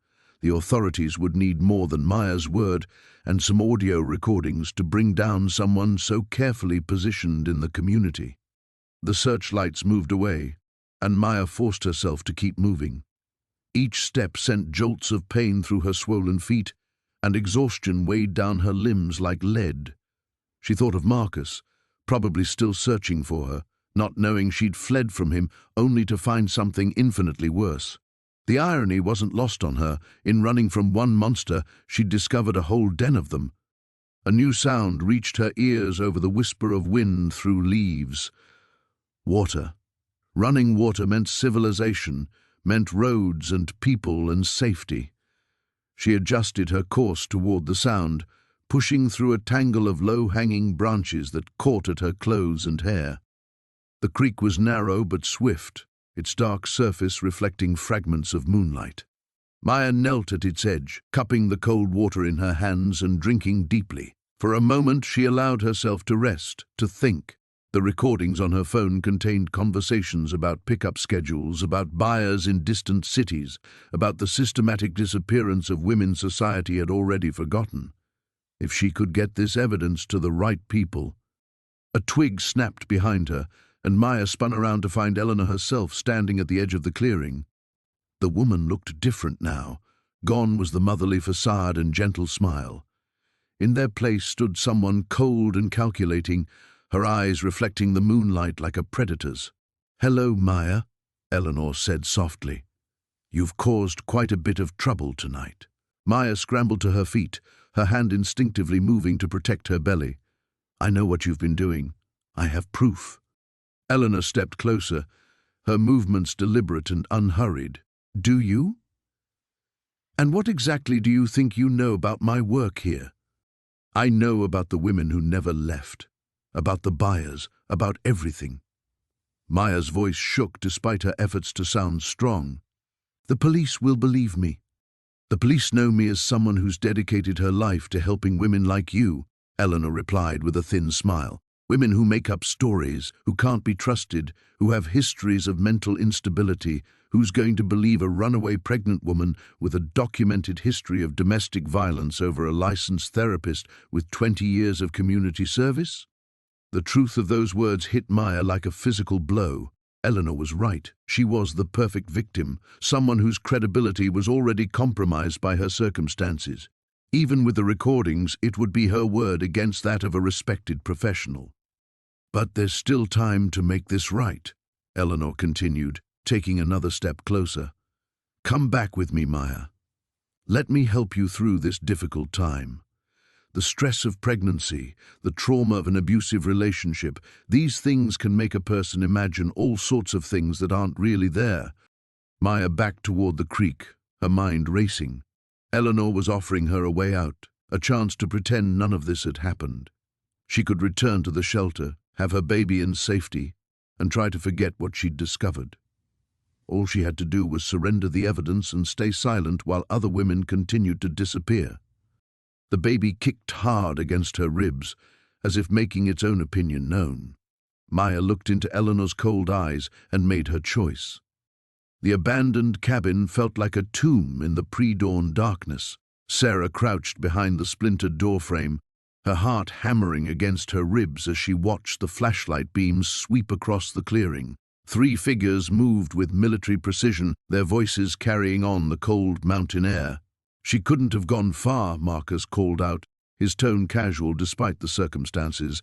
The authorities would need more than Maya's word and some audio recordings to bring down someone so carefully positioned in the community. The searchlights moved away, and Maya forced herself to keep moving. Each step sent jolts of pain through her swollen feet, and exhaustion weighed down her limbs like lead. She thought of Marcus, probably still searching for her, not knowing she'd fled from him only to find something infinitely worse. The irony wasn't lost on her. In running from one monster, she'd discovered a whole den of them. A new sound reached her ears over the whisper of wind through leaves. Water. Running water meant civilization, meant roads and people and safety. She adjusted her course toward the sound, pushing through a tangle of low-hanging branches that caught at her clothes and hair. The creek was narrow but swift, its dark surface reflecting fragments of moonlight. Maya knelt at its edge, cupping the cold water in her hands and drinking deeply. For a moment she allowed herself to rest, to think. The recordings on her phone contained conversations about pickup schedules, about buyers in distant cities, about the systematic disappearance of women society had already forgotten. If she could get this evidence to the right people. A twig snapped behind her, and Maya spun around to find Eleanor herself standing at the edge of the clearing. The woman looked different now. Gone was the motherly facade and gentle smile. In their place stood someone cold and calculating, her eyes reflecting the moonlight like a predator's. "Hello, Maya," Eleanor said softly. "You've caused quite a bit of trouble tonight." Maya scrambled to her feet, her hand instinctively moving to protect her belly. "I know what you've been doing. I have proof." Eleanor stepped closer, her movements deliberate and unhurried. "Do you? And what exactly do you think you know about my work here?" "I know about the women who never left, about the buyers, about everything." Maya's voice shook despite her efforts to sound strong. "The police will believe me. The police know me as someone who's dedicated her life to helping women like you," Eleanor replied with a thin smile. "Women who make up stories, who can't be trusted, who have histories of mental instability. Who's going to believe a runaway pregnant woman with a documented history of domestic violence over a licensed therapist with 20 years of community service?" The truth of those words hit Maya like a physical blow. Eleanor was right. She was the perfect victim, someone whose credibility was already compromised by her circumstances. Even with the recordings, it would be her word against that of a respected professional. "But there's still time to make this right," Eleanor continued, taking another step closer. "Come back with me, Maya. Let me help you through this difficult time. The stress of pregnancy, the trauma of an abusive relationship, these things can make a person imagine all sorts of things that aren't really there." Maya backed toward the creek, her mind racing. Eleanor was offering her a way out, a chance to pretend none of this had happened. She could return to the shelter, have her baby in safety, and try to forget what she'd discovered. All she had to do was surrender the evidence and stay silent while other women continued to disappear. The baby kicked hard against her ribs, as if making its own opinion known. Maya looked into Eleanor's cold eyes and made her choice. The abandoned cabin felt like a tomb in the pre-dawn darkness. Sarah crouched behind the splintered doorframe, her heart hammering against her ribs as she watched the flashlight beams sweep across the clearing. 3 figures moved with military precision, their voices carrying on the cold mountain air. "She couldn't have gone far," Marcus called out, his tone casual despite the circumstances.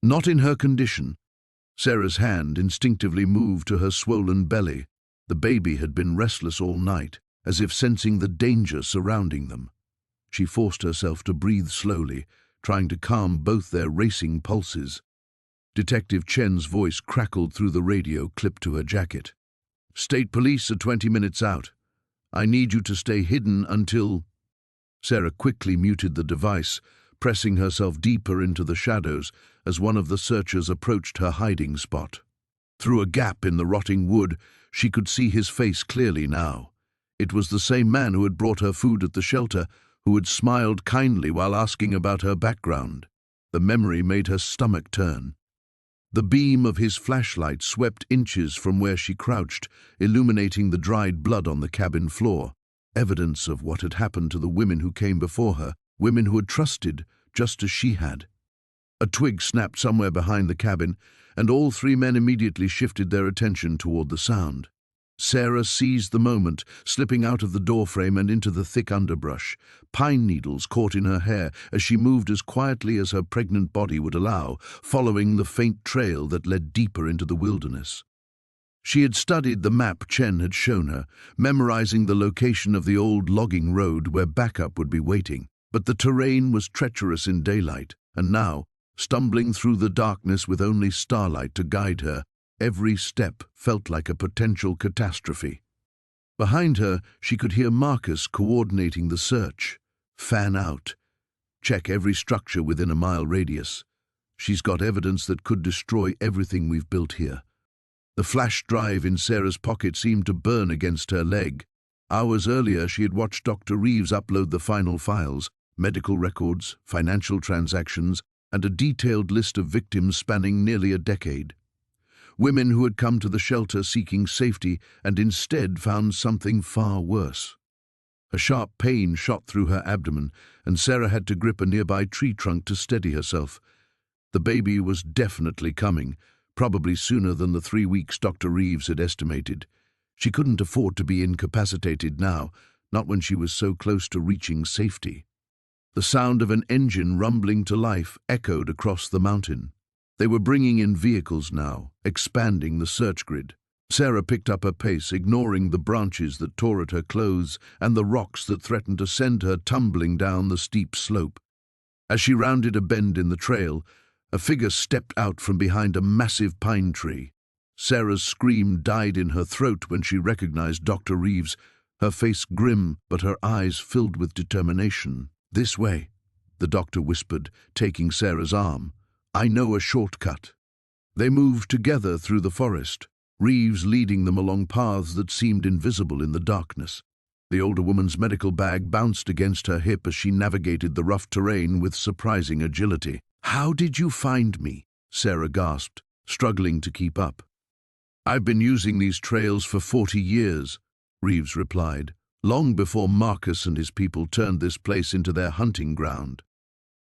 "Not in her condition." Sarah's hand instinctively moved to her swollen belly. The baby had been restless all night, as if sensing the danger surrounding them. She forced herself to breathe slowly, trying to calm both their racing pulses. Detective Chen's voice crackled through the radio clipped to her jacket. "State police are 20 minutes out. I need you to stay hidden until—" Sarah quickly muted the device, pressing herself deeper into the shadows as one of the searchers approached her hiding spot. Through a gap in the rotting wood, she could see his face clearly now. It was the same man who had brought her food at the shelter, who had smiled kindly while asking about her background. The memory made her stomach turn. The beam of his flashlight swept inches from where she crouched, illuminating the dried blood on the cabin floor. evidence of what had happened to the women who came before her, women who had trusted just as she had. A twig snapped somewhere behind the cabin, and all three men immediately shifted their attention toward the sound. Sarah seized the moment, slipping out of the doorframe and into the thick underbrush. Pine needles caught in her hair as she moved as quietly as her pregnant body would allow, following the faint trail that led deeper into the wilderness. She had studied the map Chen had shown her, memorizing the location of the old logging road where backup would be waiting. But the terrain was treacherous in daylight, and now, stumbling through the darkness with only starlight to guide her, every step felt like a potential catastrophe. Behind her, she could hear Marcus coordinating the search. Fan out. Check every structure within a mile radius. She's got evidence that could destroy everything we've built here. The flash drive in Sarah's pocket seemed to burn against her leg. Hours earlier, she had watched Dr. Reeves upload the final files, medical records, financial transactions, and a detailed list of victims spanning nearly a decade. Women who had come to the shelter seeking safety and instead found something far worse. A sharp pain shot through her abdomen, and Sarah had to grip a nearby tree trunk to steady herself. The baby was definitely coming, probably sooner than the 3 weeks Dr. Reeves had estimated. She couldn't afford to be incapacitated now, not when she was so close to reaching safety. The sound of an engine rumbling to life echoed across the mountain. They were bringing in vehicles now, expanding the search grid. Sarah picked up her pace, ignoring the branches that tore at her clothes and the rocks that threatened to send her tumbling down the steep slope. As she rounded a bend in the trail, a figure stepped out from behind a massive pine tree. Sarah's scream died in her throat when she recognized Dr. Reeves, her face grim but her eyes filled with determination. "This way," the doctor whispered, taking Sarah's arm. "I know a shortcut." They moved together through the forest, Reeves leading them along paths that seemed invisible in the darkness. The older woman's medical bag bounced against her hip as she navigated the rough terrain with surprising agility. "How did you find me?" Sarah gasped, struggling to keep up. "I've been using these trails for 40 years, Reeves replied, long before Marcus and his people turned this place into their hunting ground.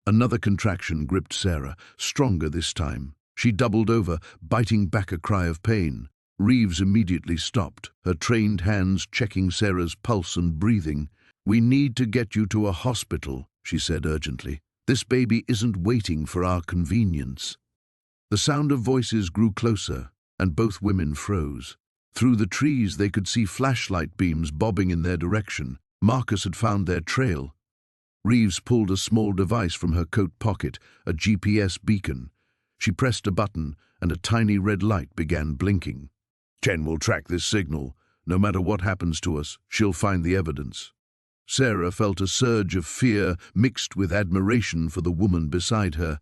Another contraction gripped Sarah, stronger this time. She doubled over, biting back a cry of pain. Reeves immediately stopped, her trained hands checking Sarah's pulse and breathing. "We need to get you to a hospital," she said urgently. "This baby isn't waiting for our convenience." The sound of voices grew closer, and both women froze. Through the trees they could see flashlight beams bobbing in their direction. Marcus had found their trail. Reeves pulled a small device from her coat pocket, a GPS beacon. She pressed a button, and a tiny red light began blinking. "Chen will track this signal. No matter what happens to us, she'll find the evidence." Sarah felt a surge of fear mixed with admiration for the woman beside her.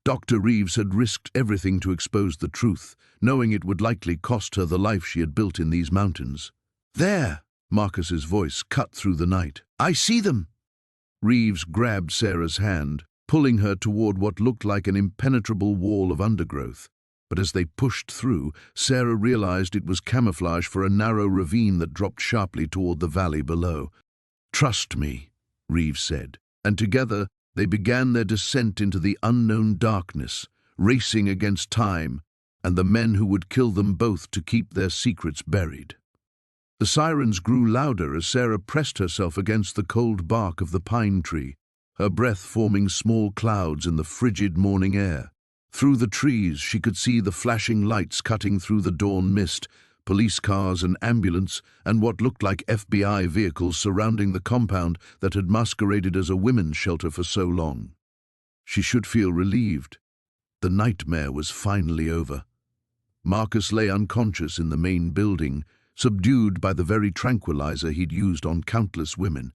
Dr. Reeves had risked everything to expose the truth, knowing it would likely cost her the life she had built in these mountains. "There!" Marcus's voice cut through the night. "I see them!" Reeves grabbed Sarah's hand, pulling her toward what looked like an impenetrable wall of undergrowth. But as they pushed through, Sarah realized it was camouflage for a narrow ravine that dropped sharply toward the valley below. "Trust me," Reeves said, and together they began their descent into the unknown darkness, racing against time and the men who would kill them both to keep their secrets buried. The sirens grew louder as Sarah pressed herself against the cold bark of the pine tree, her breath forming small clouds in the frigid morning air. Through the trees she could see the flashing lights cutting through the dawn mist, police cars, an ambulance, and what looked like FBI vehicles surrounding the compound that had masqueraded as a women's shelter for so long. She should feel relieved. The nightmare was finally over. Marcus lay unconscious in the main building, subdued by the very tranquilizer he'd used on countless women.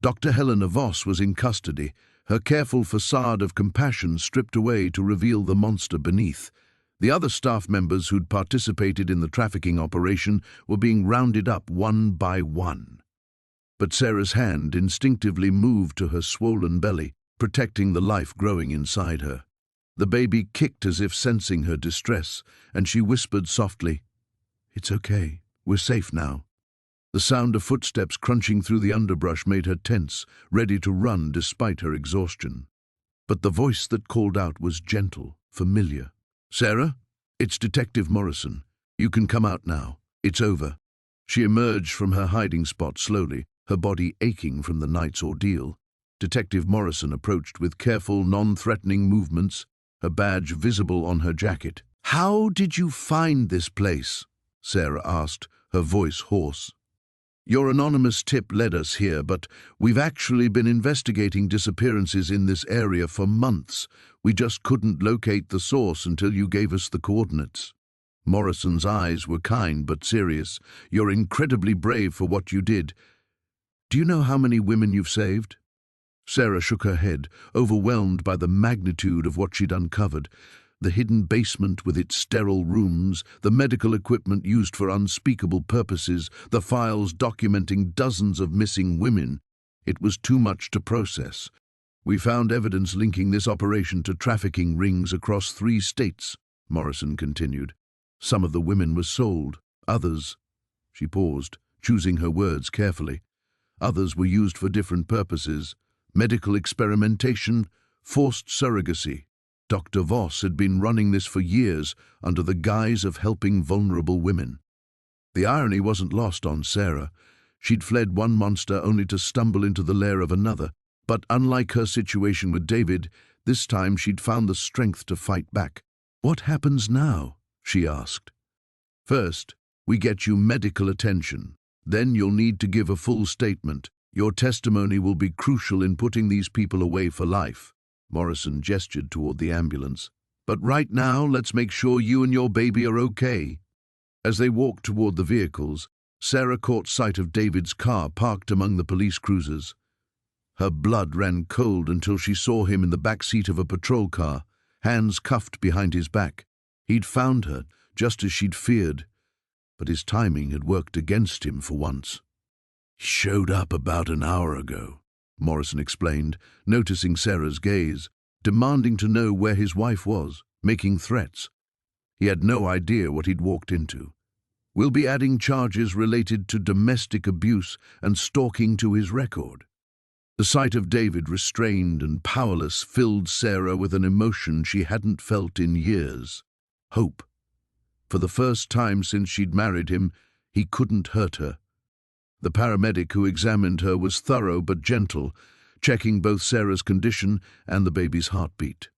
Dr. Helena Voss was in custody, her careful facade of compassion stripped away to reveal the monster beneath. The other staff members who'd participated in the trafficking operation were being rounded up one by one. But Sarah's hand instinctively moved to her swollen belly, protecting the life growing inside her. The baby kicked as if sensing her distress, and she whispered softly, "It's okay, we're safe now." The sound of footsteps crunching through the underbrush made her tense, ready to run despite her exhaustion. But the voice that called out was gentle, familiar. "Sarah, it's Detective Morrison. You can come out now. It's over." She emerged from her hiding spot slowly, her body aching from the night's ordeal. Detective Morrison approached with careful, non-threatening movements, her badge visible on her jacket. "How did you find this place?" Sarah asked, her voice hoarse. "Your anonymous tip led us here, but we've actually been investigating disappearances in this area for months. We just couldn't locate the source until you gave us the coordinates." Morrison's eyes were kind but serious. "You're incredibly brave for what you did. Do you know how many women you've saved?" Sarah shook her head, overwhelmed by the magnitude of what she'd uncovered. The hidden basement with its sterile rooms, the medical equipment used for unspeakable purposes, the files documenting dozens of missing women. It was too much to process. "We found evidence linking this operation to trafficking rings across 3 states, Morrison continued. "Some of the women were sold. Others—" She paused, choosing her words carefully. "Others were used for different purposes. Medical experimentation, forced surrogacy. Dr. Voss had been running this for years under the guise of helping vulnerable women." The irony wasn't lost on Sarah. She'd fled one monster only to stumble into the lair of another, but unlike her situation with David, this time she'd found the strength to fight back. "What happens now?" she asked. "First, we get you medical attention. Then you'll need to give a full statement. Your testimony will be crucial in putting these people away for life." Morrison gestured toward the ambulance. "But right now, let's make sure you and your baby are okay." As they walked toward the vehicles, Sarah caught sight of David's car parked among the police cruisers. Her blood ran cold until she saw him in the back seat of a patrol car, hands cuffed behind his back. He'd found her, just as she'd feared, but his timing had worked against him for once. "He showed up about an hour ago," Morrison explained, noticing Sarah's gaze, demanding to know where his wife was, making threats. He had no idea what he'd walked into. "We'll be adding charges related to domestic abuse and stalking to his record." The sight of David restrained and powerless filled Sarah with an emotion she hadn't felt in years. Hope. For the first time since she'd married him, he couldn't hurt her. The paramedic who examined her was thorough but gentle, checking both Sarah's condition and the baby's heartbeat.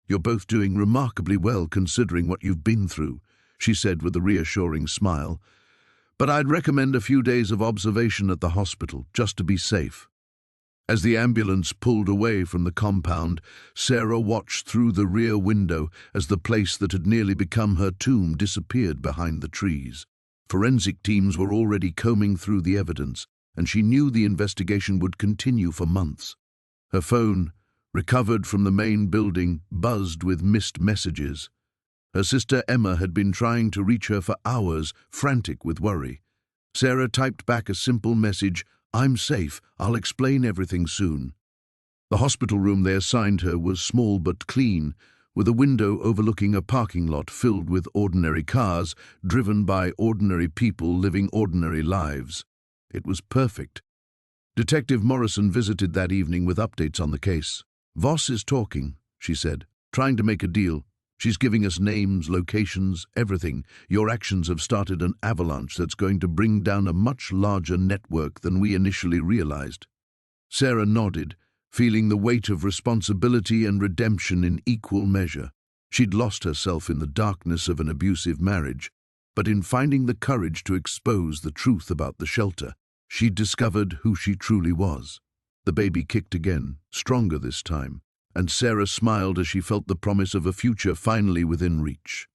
"You're both doing remarkably well considering what you've been through," she said with a reassuring smile. "But I'd recommend a few days of observation at the hospital, just to be safe." As the ambulance pulled away from the compound, Sarah watched through the rear window as the place that had nearly become her tomb disappeared behind the trees. Forensic teams were already combing through the evidence, and she knew the investigation would continue for months. Her phone, recovered from the main building, buzzed with missed messages. Her sister Emma had been trying to reach her for hours, frantic with worry. Sarah typed back a simple message, "I'm safe, I'll explain everything soon." The hospital room they assigned her was small but clean, with a window overlooking a parking lot filled with ordinary cars, driven by ordinary people living ordinary lives. It was perfect. Detective Morrison visited that evening with updates on the case. "Voss is talking," she said, "trying to make a deal. She's giving us names, locations, everything. Your actions have started an avalanche that's going to bring down a much larger network than we initially realized." Sarah nodded, feeling the weight of responsibility and redemption in equal measure. She'd lost herself in the darkness of an abusive marriage, but in finding the courage to expose the truth about the shelter, she'd discovered who she truly was. The baby kicked again, stronger this time, and Sarah smiled as she felt the promise of a future finally within reach.